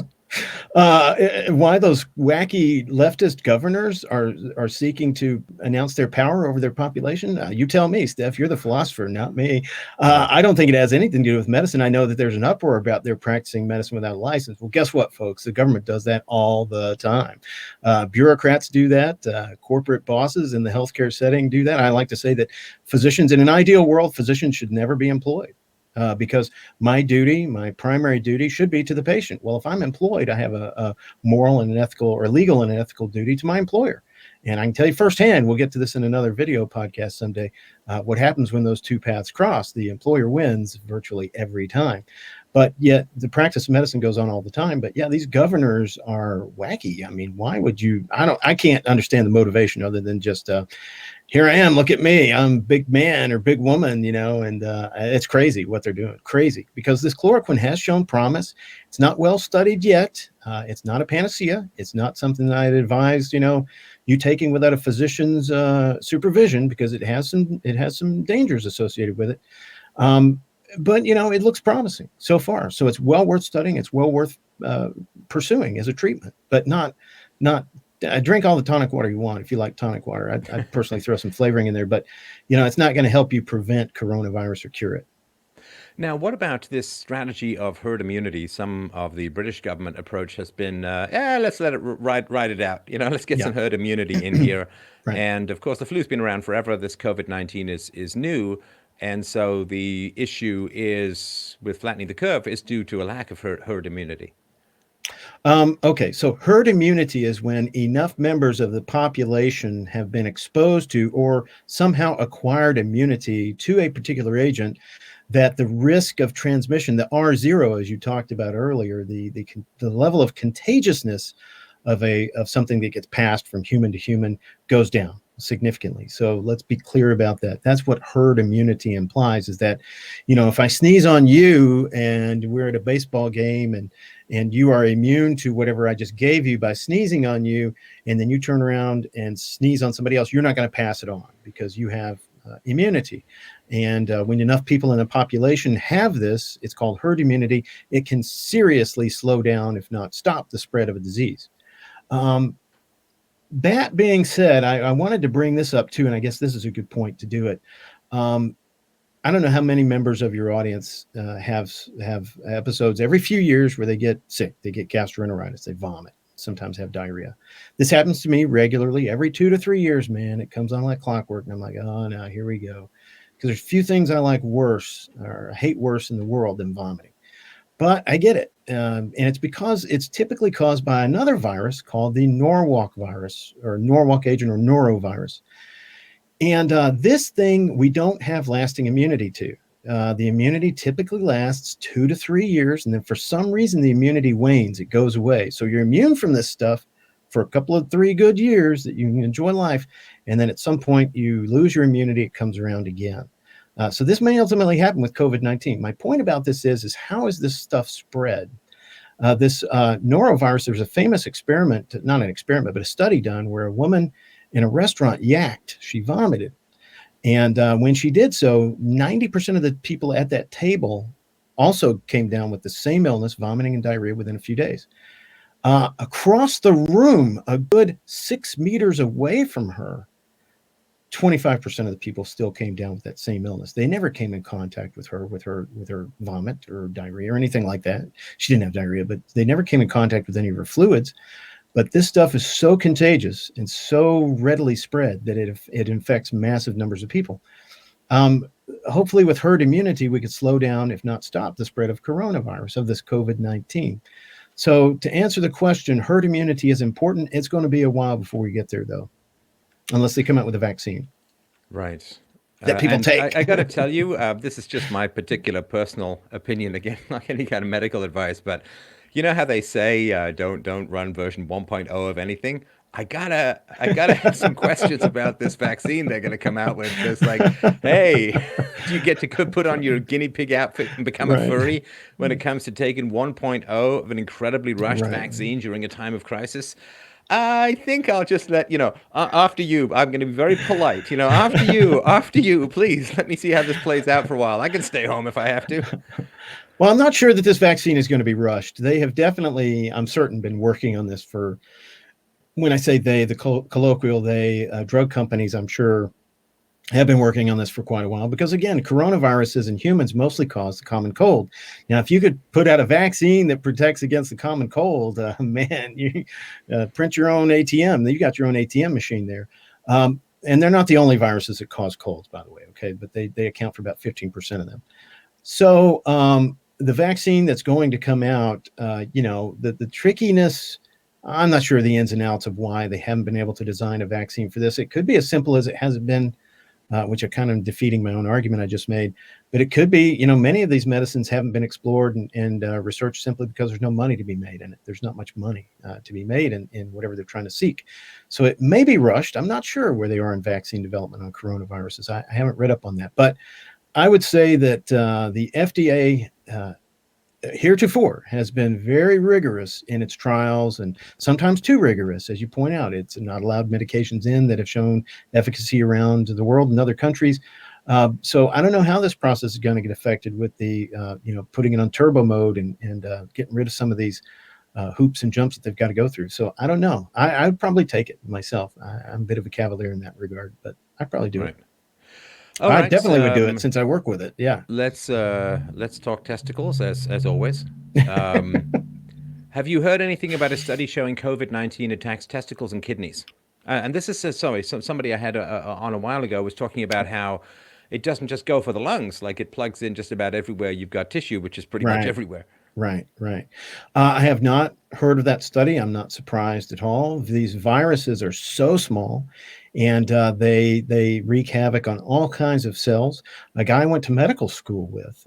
Why those wacky leftist governors are seeking to announce their power over their population? You tell me, Steph. You're the philosopher, not me. Right. I don't think it has anything to do with medicine. I know that there's an uproar about their practicing medicine without a license. Well, guess what, folks? The government does that all the time. Bureaucrats do that. Corporate bosses in the healthcare setting do that. I like to say that physicians, in an ideal world, physicians should never be employed. Because my primary duty should be to the patient. Well, if I'm employed, I have a moral and an ethical or legal and an ethical duty to my employer. And I can tell you firsthand, we'll get to this in another video podcast someday, what happens when those two paths cross. The employer wins virtually every time. But yet the practice of medicine goes on all the time. But yeah, these governors are wacky. I mean, why would you? I can't understand the motivation other than just here I am, look at me, I'm big man or big woman, and it's crazy what they're doing. Crazy, because this chloroquine has shown promise. It's not well studied yet. It's not a panacea. It's not something that I'd advise, you taking without a physician's supervision, because it has some dangers associated with it. But it looks promising so far. So it's well worth studying. It's well worth pursuing as a treatment, but not drink all the tonic water you want if you like tonic water. I'd personally throw some flavoring in there, but it's not going to help you prevent coronavirus or cure it. Now, what about this strategy of herd immunity? Some of the British government approach has been, let's let it ride it out. Let's get Yeah. some herd immunity in here. Right. And of course, the flu's been around forever. This COVID-19 is new. And so the issue is with flattening the curve is due to a lack of herd immunity. Okay, so herd immunity is when enough members of the population have been exposed to or somehow acquired immunity to a particular agent that the risk of transmission, the R0, as you talked about earlier, the level of contagiousness of something that gets passed from human to human goes down significantly. So let's be clear about that. That's what herd immunity implies, is that, if I sneeze on you and we're at a baseball game and you are immune to whatever I just gave you by sneezing on you, and then you turn around and sneeze on somebody else, you're not going to pass it on because you have immunity. And when enough people in the population have this, it's called herd immunity. It can seriously slow down, if not stop, the spread of a disease. That being said, I wanted to bring this up too, and I guess this is a good point to do it. I don't know how many members of your audience have episodes every few years where they get sick, they get gastroenteritis, they vomit, sometimes have diarrhea. This happens to me regularly, every 2 to 3 years, man. It comes on like clockwork, and I'm like, oh no, here we go. Because there's few things I like worse or hate worse in the world than vomiting. But I get it. And it's because it's typically caused by another virus called the Norwalk virus, or Norwalk agent, or norovirus. And this thing we don't have lasting immunity to. The immunity typically lasts 2 to 3 years. And then for some reason, the immunity wanes. It goes away. So you're immune from this stuff for a couple of 3 good years that you can enjoy life. And then at some point, you lose your immunity. It comes around again. So this may ultimately happen with COVID-19. My point about this is how is this stuff spread? This norovirus, there's a famous experiment, not an experiment, but a study done where a woman in a restaurant yacked. She vomited. And when she did so, 90% of the people at that table also came down with the same illness, vomiting and diarrhea, within a few days. Across the room, a good 6 meters away from her, 25% of the people still came down with that same illness. They never came in contact with her vomit or diarrhea or anything like that. She didn't have diarrhea, but they never came in contact with any of her fluids. But this stuff is so contagious and so readily spread that it infects massive numbers of people. Hopefully with herd immunity, we could slow down, if not stop, the spread of coronavirus, of this COVID-19. So to answer the question, herd immunity is important. It's going to be a while before we get there, though, unless they come out with a vaccine. Right. That people take. I got to tell you, this is just my particular personal opinion, again, like any kind of medical advice, but you know how they say don't run version 1.0 of anything? I gotta have some questions about this vaccine they're gonna come out with. It's like, hey, do you get to put on your guinea pig outfit and become a furry when it comes to taking 1.0 of an incredibly rushed vaccine during a time of crisis? I think I'll just let after you. I'm going to be very polite. After you, please let me see how this plays out for a while. I can stay home if I have to. Well, I'm not sure that this vaccine is going to be rushed. They have definitely, I'm certain, been working on this for, when I say they, the colloquial they, drug companies, I'm sure, have been working on this for quite a while because, again, coronaviruses in humans mostly cause the common cold. Now, if you could put out a vaccine that protects against the common cold, man, you print your own ATM. You got your own ATM machine there. And they're not the only viruses that cause colds, by the way, okay? But they account for about 15% of them. So the vaccine that's going to come out, the trickiness, I'm not sure the ins and outs of why they haven't been able to design a vaccine for this. It could be as simple as it hasn't been, which are kind of defeating my own argument I just made. But it could be, many of these medicines haven't been explored and researched simply because there's no money to be made in it. There's not much money to be made in whatever they're trying to seek. So it may be rushed. I'm not sure where they are in vaccine development on coronaviruses. I haven't read up on that. But I would say that the FDA heretofore has been very rigorous in its trials, and sometimes too rigorous, as you point out. It's not allowed medications in that have shown efficacy around the world in other countries. So I don't know how this process is going to get affected with the, putting it on turbo mode and getting rid of some of these hoops and jumps that they've got to go through. So I don't know. I'd probably take it myself. I'm a bit of a cavalier in that regard, but I'd probably do it. All I right, definitely would do it since I work with it. Yeah. Let's talk testicles as always. Have you heard anything about a study showing COVID-19 attacks testicles and kidneys? And this is somebody I had on a while ago was talking about how it doesn't just go for the lungs, like it plugs in just about everywhere you've got tissue, which is pretty much everywhere. Right. I have not heard of that study. I'm not surprised at all. These viruses are so small, and they wreak havoc on all kinds of cells. A guy I went to medical school with,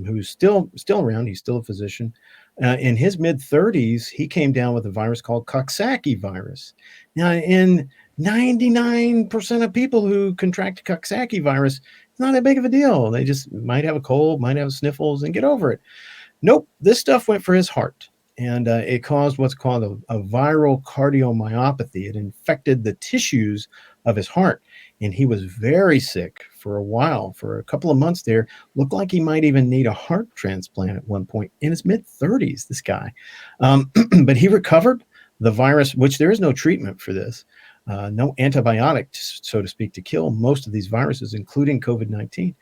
who's still around. He's still a physician. In his mid-30s, he came down with a virus called Coxsackie virus. Now, in 99% of people who contract Coxsackie virus, it's not that big of a deal. They just might have a cold, might have sniffles, and get over it. Nope, this stuff went for his heart, and it caused what's called a viral cardiomyopathy. It infected the tissues of his heart, and he was very sick for a while, for a couple of months there. Looked like he might even need a heart transplant at one point in his mid-30s, this guy. But he recovered. The virus, which there is no treatment for this, no antibiotic, so to speak, to kill most of these viruses, including COVID-19.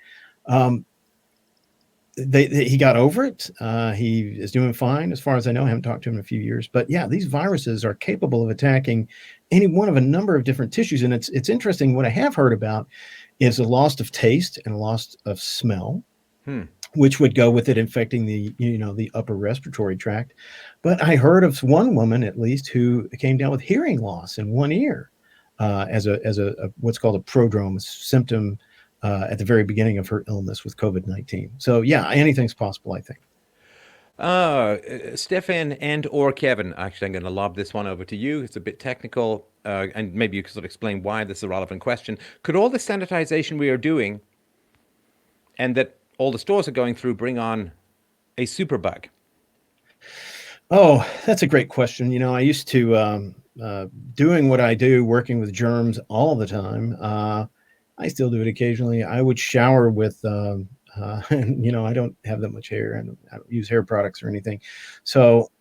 He got over it. He is doing fine, as far as I know. I haven't talked to him in a few years, but yeah, these viruses are capable of attacking any one of a number of different tissues. And it's interesting. What I have heard about is a loss of taste and a loss of smell, which would go with it infecting the upper respiratory tract. But I heard of one woman, at least, who came down with hearing loss in one ear as a what's called a prodrome, a symptom at the very beginning of her illness with COVID-19. So yeah, anything's possible, I think. Stefan and or Kevin, actually, I'm going to lob this one over to you. It's a bit technical, and maybe you could sort of explain why this is a relevant question. Could all the sanitization we are doing and that all the stores are going through bring on a superbug? Oh, that's a great question. I used to, doing what I do, working with germs all the time, I still do it occasionally. I would shower with, I don't have that much hair and I don't use hair products or anything. So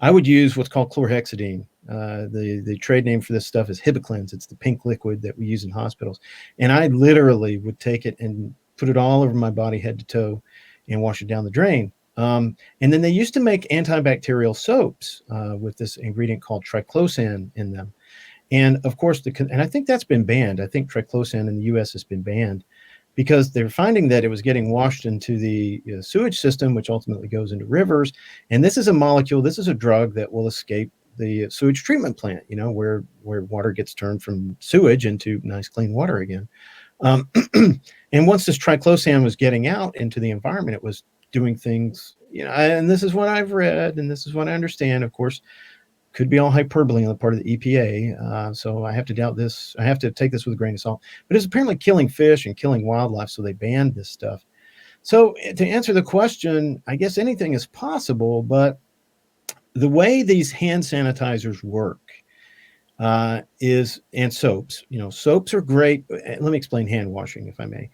I would use what's called chlorhexidine. The trade name for this stuff is Hibiclens. It's the pink liquid that we use in hospitals. And I literally would take it and put it all over my body, head to toe, and wash it down the drain. And then they used to make antibacterial soaps with this ingredient called triclosan in them. And of course, and I think that's been banned. I think triclosan in the U.S. has been banned because they're finding that it was getting washed into the sewage system, which ultimately goes into rivers. And this is a molecule, this is a drug that will escape the sewage treatment plant, where water gets turned from sewage into nice clean water again. And once this triclosan was getting out into the environment, it was doing things, and this is what I've read, and this is what I understand, of course. Could be all hyperbole on the part of the EPA, so I have to doubt this. I have to take this with a grain of salt. But it's apparently killing fish and killing wildlife, so they banned this stuff. So to answer the question, I guess anything is possible, but the way these hand sanitizers work and soaps, soaps are great. Let me explain hand washing, if I may.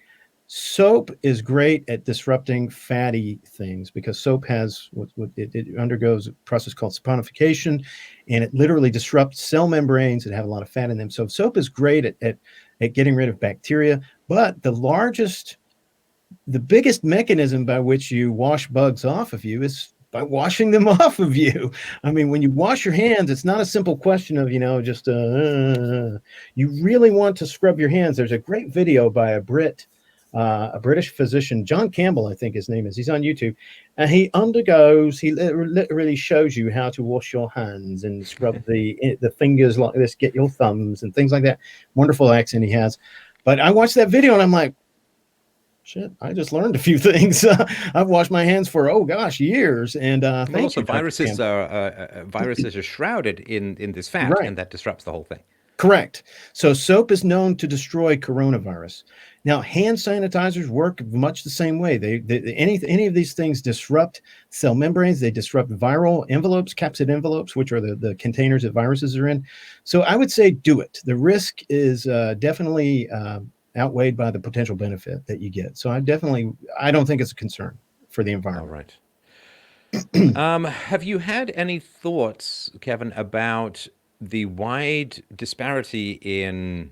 Soap is great at disrupting fatty things because soap has it undergoes a process called saponification, and it literally disrupts cell membranes that have a lot of fat in them. So soap is great at getting rid of bacteria, but the biggest mechanism by which you wash bugs off of you is by washing them off of you. I mean, when you wash your hands, it's not a simple question of, just you really want to scrub your hands. There's a great video by a British physician, John Campbell, I think his name is. He's on YouTube, and he literally shows you how to wash your hands and scrub the fingers like this, get your thumbs and things like that. Wonderful accent he has. But I watched that video and I'm like, shit, I just learned a few things. I've washed my hands for, years. And also viruses are shrouded in this fat, right, and that disrupts the whole thing. Correct. So soap is known to destroy coronavirus. Now, hand sanitizers work much the same way. Any of these things disrupt cell membranes. They disrupt viral envelopes, capsid envelopes, which are the containers that viruses are in. So I would say do it. The risk is definitely outweighed by the potential benefit that you get. So I don't think it's a concern for the environment. All right. Have you had any thoughts, Kevin, about the wide disparity in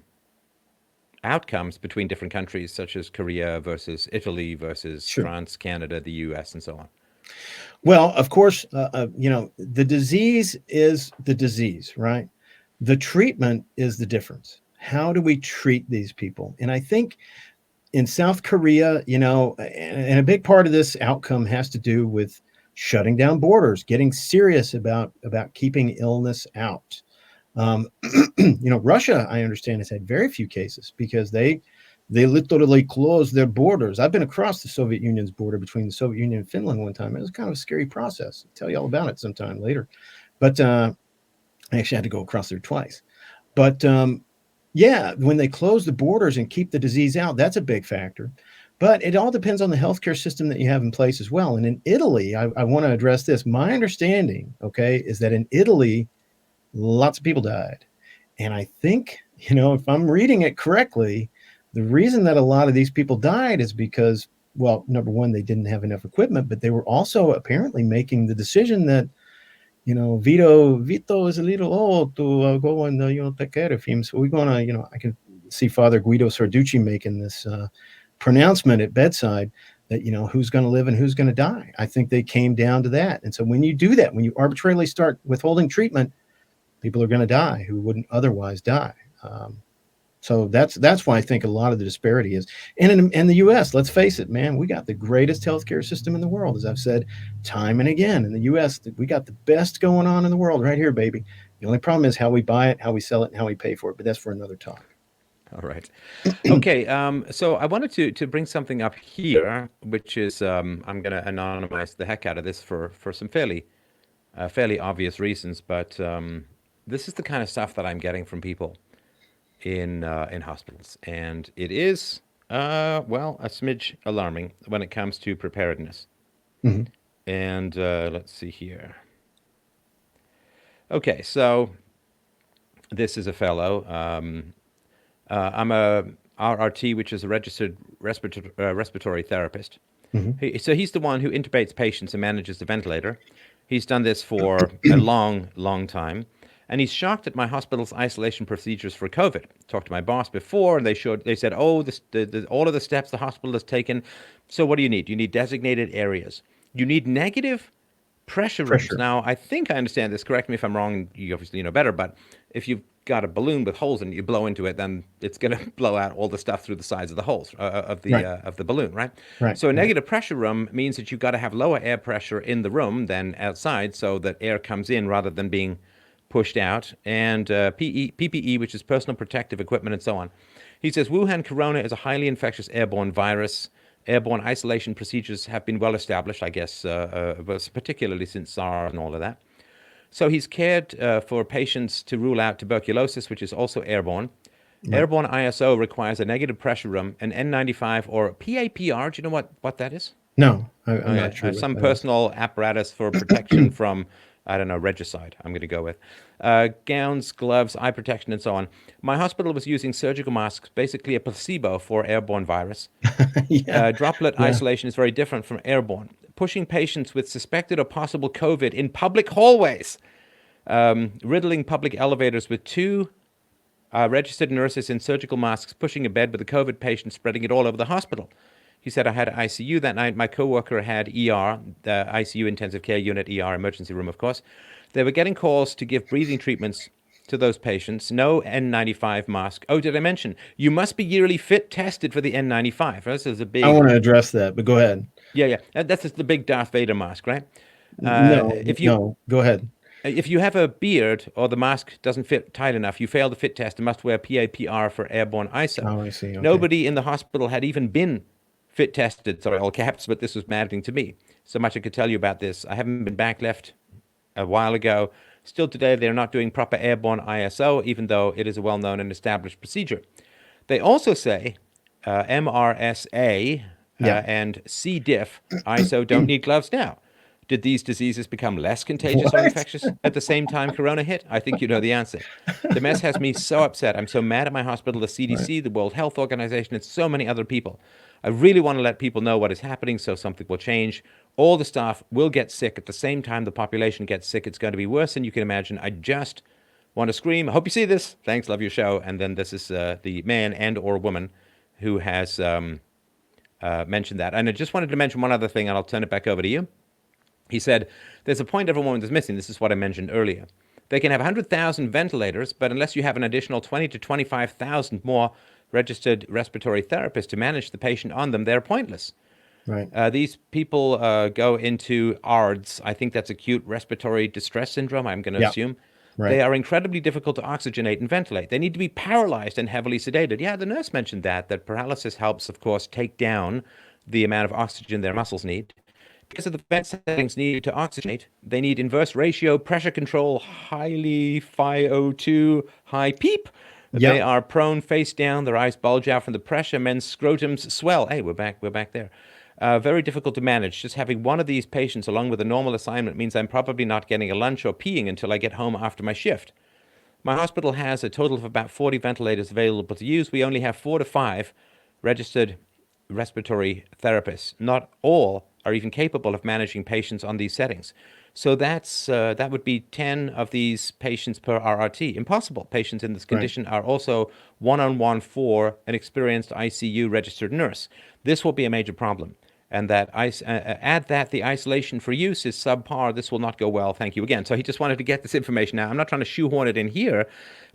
outcomes between different countries, such as Korea versus Italy versus France, Canada, the US, and so on? Well, of course, the disease is the disease, right? The treatment is the difference. How do we treat these people? And I think in South Korea, and a big part of this outcome has to do with shutting down borders, getting serious about keeping illness out. Russia, I understand, has had very few cases because they literally closed their borders. I've been across the Soviet Union's border between the Soviet Union and Finland one time. It was kind of a scary process. I'll tell you all about it sometime later. But I actually had to go across there twice. But when they close the borders and keep the disease out, that's a big factor. But it all depends on the healthcare system that you have in place as well. And in Italy, I want to address this. My understanding, is that in Italy, lots of people died. And I think, if I'm reading it correctly, the reason that a lot of these people died is because, well, number one, they didn't have enough equipment, but they were also apparently making the decision that, Vito is a little old to go and, take care of him. So we're going to, I can see Father Guido Sarducci making this pronouncement at bedside that, who's going to live and who's going to die. I think they came down to that. And so when you do that, when you arbitrarily start withholding treatment, people are going to die who wouldn't otherwise die. So that's why I think a lot of the disparity is. And in the U.S., let's face it, man, we got the greatest healthcare system in the world, as I've said time and again. In the U.S., we got the best going on in the world right here, baby. The only problem is how we buy it, how we sell it, and how we pay for it. But that's for another talk. All right. Okay. So I wanted to bring something up here, which is I'm going to anonymize the heck out of this for some fairly obvious reasons, but this is the kind of stuff that I'm getting from people in hospitals, and it is a smidge alarming when it comes to preparedness. Mm-hmm. And let's see here. Okay, so this is a fellow. I'm a RRT, which is a registered respiratory therapist. Mm-hmm. So he's the one who intubates patients and manages the ventilator. He's done this for a long, long time. And he's shocked at my hospital's isolation procedures for COVID. Talked to my boss before, and they said, all of the steps the hospital has taken. So what do you need? You need designated areas. You need negative pressure rooms. Now, I think I understand this. Correct me if I'm wrong. You obviously know better. But if you've got a balloon with holes in it, you blow into it, then it's going to blow out all the stuff through the sides of the holes of the balloon, right? Right. So a negative pressure room means that you've got to have lower air pressure in the room than outside, so that air comes in rather than being pushed out, and PPE, which is personal protective equipment, and so on. He says Wuhan corona is a highly infectious airborne virus. Airborne isolation procedures have been well established, I guess, particularly since SARS and all of that. So he's cared for patients to rule out tuberculosis, which is also airborne. Right. Airborne ISO requires a negative pressure room, an N95 or PAPR. Do you know what that is? No, I'm not sure. Some personal apparatus for protection from I don't know, regicide, I'm going to go with. Gowns, gloves, eye protection, and so on. My hospital was using surgical masks, basically a placebo for airborne virus. Yeah. Droplet Yeah. isolation is very different from airborne. Pushing patients with suspected or possible COVID in public hallways. Riddling public elevators with two registered nurses in surgical masks pushing a bed with a COVID patient, spreading it all over the hospital. He said, I had ICU that night. My coworker had ER, the ICU intensive care unit, ER, emergency room, of course. They were getting calls to give breathing treatments to those patients. No N95 mask. Oh, did I mention? You must be yearly fit tested for the N95. This is a big... I want to address that, but go ahead. Yeah. That's just the big Darth Vader mask, right? No, go ahead. If you have a beard or the mask doesn't fit tight enough, you fail the fit test and must wear PAPR for airborne ISO. Oh, I see. Okay. Nobody in the hospital had even been fit tested, sorry, all caps, but this was maddening to me. So much I could tell you about this. I haven't been back left a while ago. Still today, they're not doing proper airborne ISO, even though it is a well-known and established procedure. They also say MRSA and C. diff ISO don't need gloves now. Did these diseases become less contagious or infectious at the same time Corona hit? I think you know the answer. The mess has me so upset. I'm so mad at my hospital, the CDC, the World Health Organization, and so many other people. I really want to let people know what is happening so something will change. All the staff will get sick at the same time the population gets sick. It's going to be worse than you can imagine. I just want to scream. I hope you see this. Thanks, love your show. And then this is the man and or woman who has mentioned that. And I just wanted to mention one other thing, and I'll turn it back over to you. He said, there's a point everyone is missing. This is what I mentioned earlier. They can have 100,000 ventilators, but unless you have an additional 20 to 25,000 more registered respiratory therapists to manage the patient on them, they're pointless. Right. These people go into ARDS. I think that's acute respiratory distress syndrome, I'm going to assume. Right. They are incredibly difficult to oxygenate and ventilate. They need to be paralyzed and heavily sedated. Yeah, the nurse mentioned that paralysis helps, of course, take down the amount of oxygen their muscles need. Because of the vent settings needed to oxygenate, they need inverse ratio, pressure control, highly FiO2, high PEEP. They are prone face down, their eyes bulge out from the pressure, men's scrotums swell. Hey, we're back there. Very difficult to manage. Just having one of these patients along with a normal assignment means I'm probably not getting a lunch or peeing until I get home after my shift. My hospital has a total of about 40 ventilators available to use. We only have 4 to 5 registered respiratory therapists. Not all are even capable of managing patients on these settings. So that would be 10 of these patients per RRT. Impossible. Patients in this condition are also one-on-one for an experienced ICU registered nurse. This will be a major problem. And that add that the isolation for use is subpar. This will not go well. Thank you again. So he just wanted to get this information out. I'm not trying to shoehorn it in here,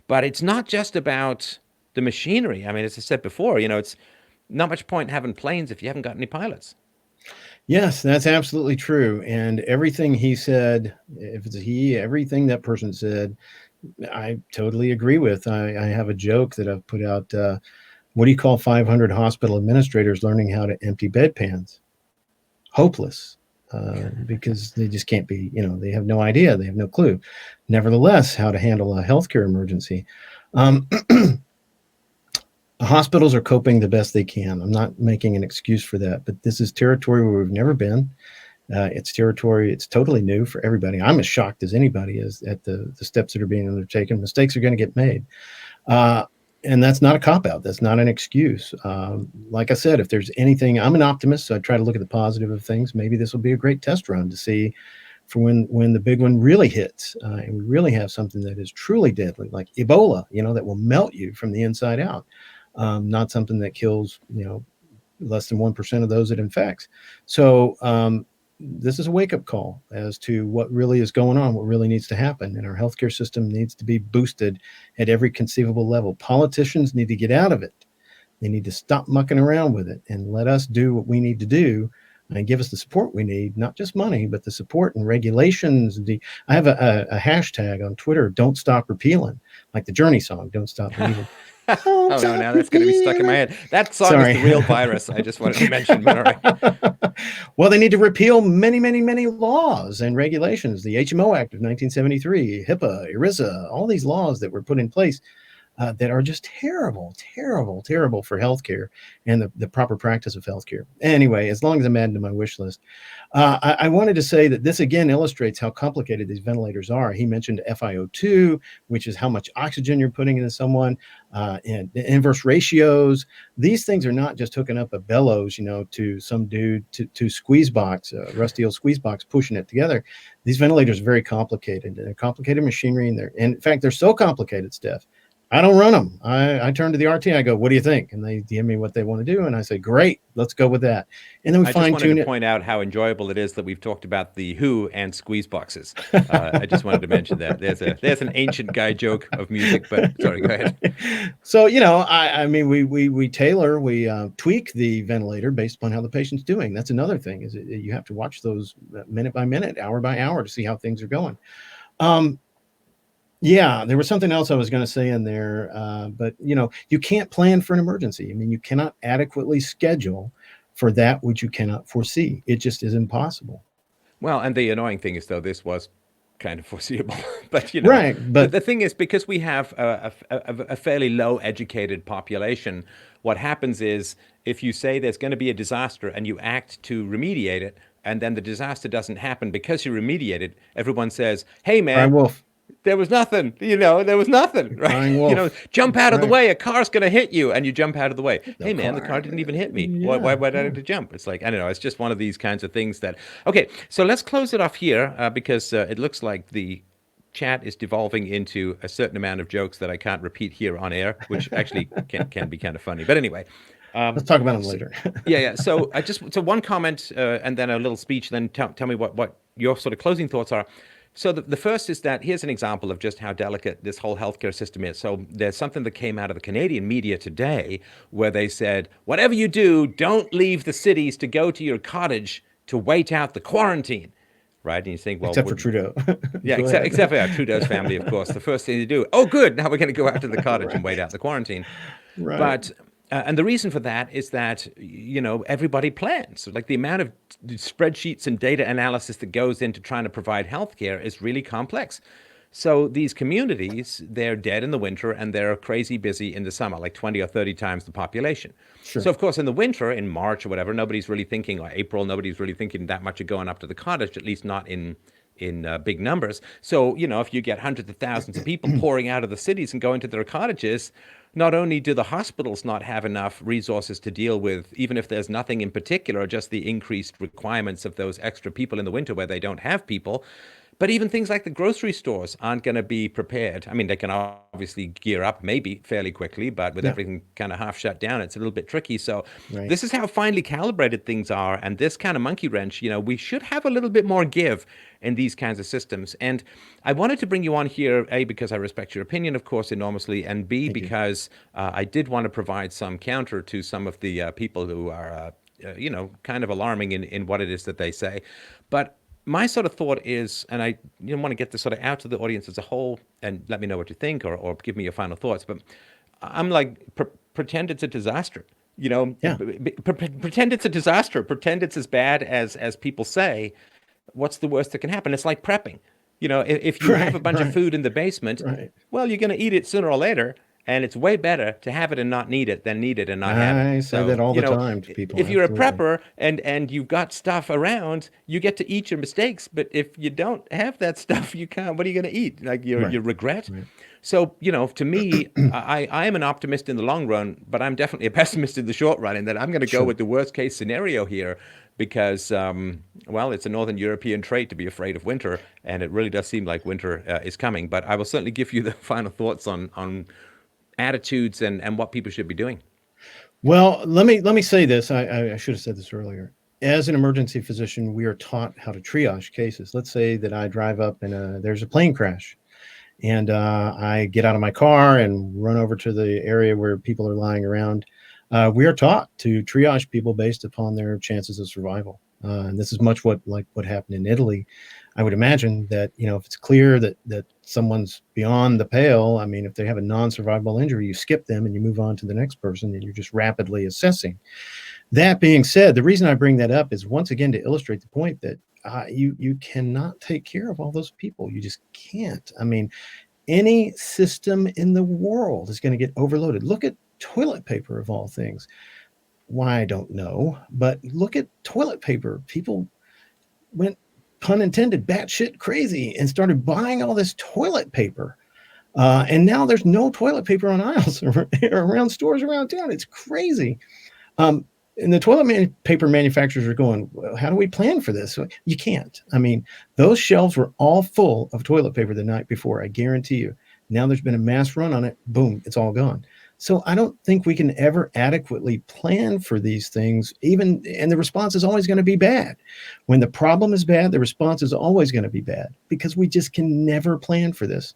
but it's not just about the machinery. I mean, as I said before, it's not much point having planes if you haven't got any pilots. Yes, that's absolutely true. And everything he said, if it's everything that person said, I totally agree with. I have a joke that I've put out. What do you call 500 hospital administrators learning how to empty bedpans? Hopeless, because they just can't be, they have no idea. They have no clue. Nevertheless, how to handle a healthcare emergency. Hospitals are coping the best they can. I'm not making an excuse for that, but this is territory where we've never been. It's territory. It's totally new for everybody. I'm as shocked as anybody is at the steps that are being undertaken. Mistakes are going to get made. And that's not a cop-out. That's not an excuse. Like I said, if there's anything, I'm an optimist, so I try to look at the positive of things. Maybe this will be a great test run to see for when the big one really hits, and we really have something that is truly deadly, like Ebola, that will melt you from the inside out. Not something that kills, less than 1% of those it infects. So this is a wake-up call as to what really is going on, what really needs to happen. And our healthcare system needs to be boosted at every conceivable level. Politicians need to get out of it. They need to stop mucking around with it and let us do what we need to do and give us the support we need, not just money, but the support and regulations. I have a hashtag on Twitter, don't stop repealing, like the Journey song, don't stop believing. Oh, no, now that's going to be stuck in my head. That song is the real virus. I just wanted to mention, but all right. Well, they need to repeal many, many, many laws and regulations. The HMO Act of 1973, HIPAA, ERISA, all these laws that were put in place that are just terrible, terrible, terrible for healthcare and the proper practice of healthcare. Anyway, as long as I'm adding to my wish list, I wanted to say that this again illustrates how complicated these ventilators are. He mentioned FiO2, which is how much oxygen you're putting into someone, and the inverse ratios. These things are not just hooking up a bellows, to some dude to squeeze box, rusty old squeeze box, pushing it together. These ventilators are very complicated. They're complicated machinery, and in fact, they're so complicated, Steph. I don't run them. I turn to the RT. I go, what do you think? And they give me what they want to do. And I say, great, let's go with that. And then we fine tune it. I just wanted to point out how enjoyable it is that we've talked about the Who and squeeze boxes. I just wanted to mention that. There's an ancient guy joke of music, but sorry, go ahead. So, I mean, we tailor, we tweak the ventilator based upon how the patient's doing. That's another thing, is you have to watch those minute by minute, hour by hour to see how things are going. Yeah, there was something else I was going to say in there, but you can't plan for an emergency. I mean, you cannot adequately schedule for that which you cannot foresee. It just is impossible. Well, and the annoying thing is, though, this was kind of foreseeable, but right. But the thing is, because we have a fairly low educated population, what happens is, if you say there's going to be a disaster and you act to remediate it, and then the disaster doesn't happen because you remediated, everyone says, "Hey, man, wolf. There was nothing, there was nothing, right? Jump out of the way, a car's going to hit you, and you jump out of the way. Hey, man, the car didn't even hit me. Yeah, why did I have to jump? It's like, I don't know, it's just one of these kinds of things that, okay, so let's close it off here because it looks like the chat is devolving into a certain amount of jokes that I can't repeat here on air, which actually can be kind of funny. But anyway. Let's talk about them later. Yeah. So so one comment and then a little speech, then tell me what your sort of closing thoughts are. So the first is that here's an example of just how delicate this whole healthcare system is. So there's something that came out of the Canadian media today where they said, whatever you do, don't leave the cities to go to your cottage to wait out the quarantine. Right? And you think, well, except for Trudeau. Yeah, except for Trudeau's family, of course. The first thing to do, oh, good, now we're going to go out to the cottage and wait out the quarantine. Right. But and the reason for that is that, everybody plans. Like the amount of spreadsheets and data analysis that goes into trying to provide healthcare is really complex. So these communities, they're dead in the winter and they're crazy busy in the summer, like 20 or 30 times the population. Sure. So, of course, in the winter, in March or whatever, nobody's really thinking, or April, nobody's really thinking that much of going up to the cottage, at least not in big numbers. So, if you get hundreds of thousands of people pouring out of the cities and going to their cottages, not only do the hospitals not have enough resources to deal with, even if there's nothing in particular, just the increased requirements of those extra people in the winter where they don't have people, but even things like the grocery stores aren't going to be prepared. I mean, they can obviously gear up maybe fairly quickly, but with everything kind of half shut down, it's a little bit tricky. So This is how finely calibrated things are. And this kind of monkey wrench, we should have a little bit more give in these kinds of systems. And I wanted to bring you on here, A, because I respect your opinion, of course, enormously, and B, because I did want to provide some counter to some of the people who are, kind of alarming in what it is that they say. But my sort of thought is, and I want to get this sort of out to the audience as a whole, and let me know what you think, or give me your final thoughts. But I'm like, pretend it's a disaster. Pretend it's a disaster. Pretend it's as bad as people say. What's the worst that can happen? It's like prepping. If you have a bunch of food in the basement, well, you're going to eat it sooner or later. And it's way better to have it and not need it than need it and not have it. I say that all the time to people. If you're a prepper and you've got stuff around, you get to eat your mistakes. But if you don't have that stuff, you can't. What are you going to eat? Like your regret? Right. So, to me, I am an optimist in the long run, but I'm definitely a pessimist in the short run, in that I'm going to go with the worst case scenario here because, it's a Northern European trait to be afraid of winter. And it really does seem like winter is coming. But I will certainly give you the final thoughts on attitudes and what people should be doing. Well, let me say this. I should have said this earlier. As an emergency physician, we are taught how to triage cases. Let's say that I drive up and there's a plane crash, and I get out of my car and run over to the area where people are lying around. We are taught to triage people based upon their chances of survival. And this is much what happened in Italy. I would imagine that, if it's clear that someone's beyond the pale, I mean, if they have a non-survivable injury, you skip them and you move on to the next person and you're just rapidly assessing. That being said, the reason I bring that up is once again to illustrate the point that you cannot take care of all those people. You just can't. I mean, Any system in the world is going to get overloaded. Look at toilet paper, of all things. Why, I don't know, but look at toilet paper. People went, pun intended, batshit crazy and started buying all this toilet paper. And now there's no toilet paper on aisles around stores around town. It's crazy. And the paper manufacturers are going, well, how do we plan for this? You can't. I mean, those shelves were all full of toilet paper the night before, I guarantee you. Now there's been a mass run on it. Boom, it's all gone. So I don't think we can ever adequately plan for these things, and the response is always going to be bad. When the problem is bad, the response is always going to be bad because we just can never plan for this.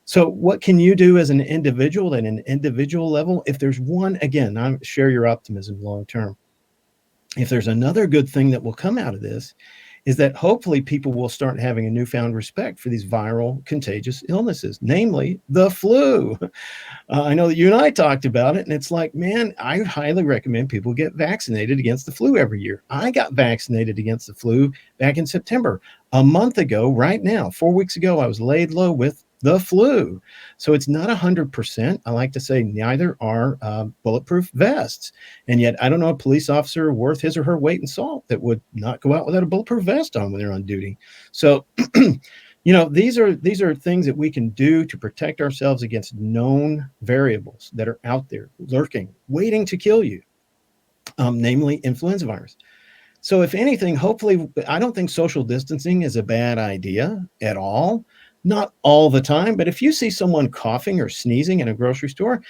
So what can you do as an individual at an individual level? If there's one, again, I share your optimism long term. If there's another good thing that will come out of this, is that hopefully people will start having a newfound respect for these viral contagious illnesses, namely the flu. I know that you and I talked about it, and it's like, man, I highly recommend people get vaccinated against the flu every year. I got vaccinated against the flu back in September. A month ago, right now, 4 weeks ago, I was laid low with the flu. So it's not 100%. I like to say neither are bulletproof vests. And yet I don't know a police officer worth his or her weight in salt that would not go out without a bulletproof vest on when they're on duty. So, these are things that we can do to protect ourselves against known variables that are out there lurking, waiting to kill you, namely influenza virus. So if anything, hopefully, I don't think social distancing is a bad idea at all. Not all the time, but if you see someone coughing or sneezing in a grocery store,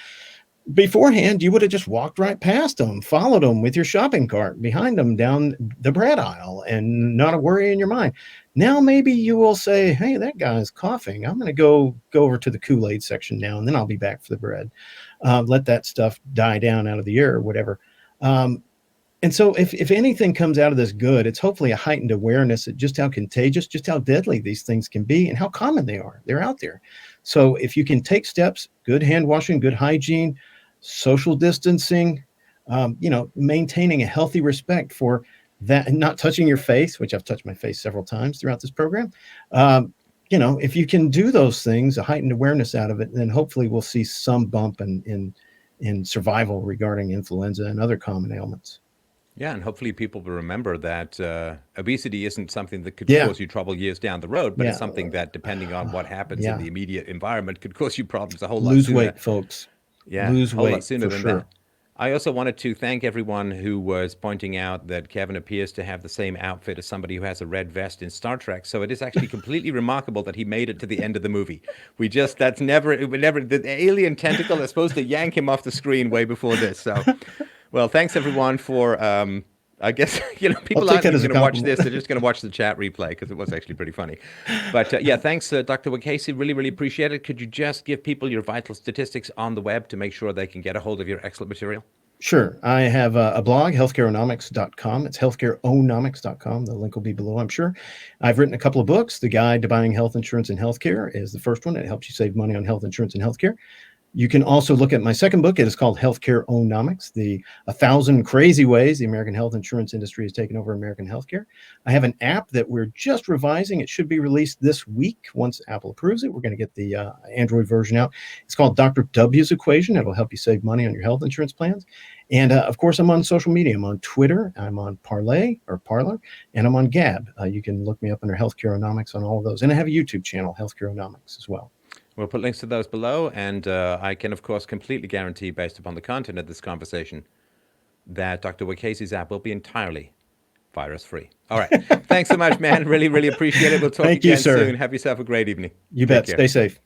beforehand, you would have just walked right past them, followed them with your shopping cart behind them down the bread aisle and not a worry in your mind. Now, maybe you will say, hey, that guy's coughing. I'm going to go over to the Kool-Aid section now, and then I'll be back for the bread. Let that stuff die down out of the air or whatever. And so if anything comes out of this good, it's hopefully a heightened awareness of just how contagious, just how deadly these things can be and how common they are. They're out there. So if you can take steps, good hand washing, good hygiene, social distancing, maintaining a healthy respect for that and not touching your face, which I've touched my face several times throughout this program. If you can do those things, a heightened awareness out of it, then hopefully we'll see some bump in survival regarding influenza and other common ailments. Yeah, and hopefully people will remember that obesity isn't something that could cause you trouble years down the road, but it's something that, depending on what happens in the immediate environment, could cause you problems a whole lot sooner. Lose weight, folks. Yeah, lose a whole weight lot sooner for than sure. that. I also wanted to thank everyone who was pointing out that Kevin appears to have the same outfit as somebody who has a red vest in Star Trek. So it is actually completely remarkable that he made it to the end of the movie. The alien tentacle is supposed to yank him off the screen way before this. So, well, thanks everyone for, I guess, people aren't going to watch this. They're just going to watch the chat replay because it was actually pretty funny. But thanks, Dr. Wacasey. Really, really appreciate it. Could you just give people your vital statistics on the web to make sure they can get a hold of your excellent material? Sure. I have a blog, healthcareonomics.com. It's healthcareonomics.com. The link will be below, I'm sure. I've written a couple of books. The Guide to Buying Health Insurance and Healthcare is the first one. It helps you save money on health insurance and healthcare. You can also look at my second book. It is called HealthCareOnomics, the 1,000 Crazy Ways the American Health Insurance Industry has taken over American healthcare. I have an app that we're just revising. It should be released this week once Apple approves it. We're going to get the Android version out. It's called Dr. W's Equation. It'll help you save money on your health insurance plans. And of course, I'm on social media. I'm on Twitter. I'm on Parler, and I'm on Gab. You can look me up under HealthCareOnomics on all of those. And I have a YouTube channel, HealthCareOnomics, as well. We'll put links to those below, and I can, of course, completely guarantee, based upon the content of this conversation, that Dr. Wacasey's app will be entirely virus-free. All right. Thanks so much, man. Really, really appreciate it. We'll talk again soon. Have yourself a great evening. You bet. Stay safe.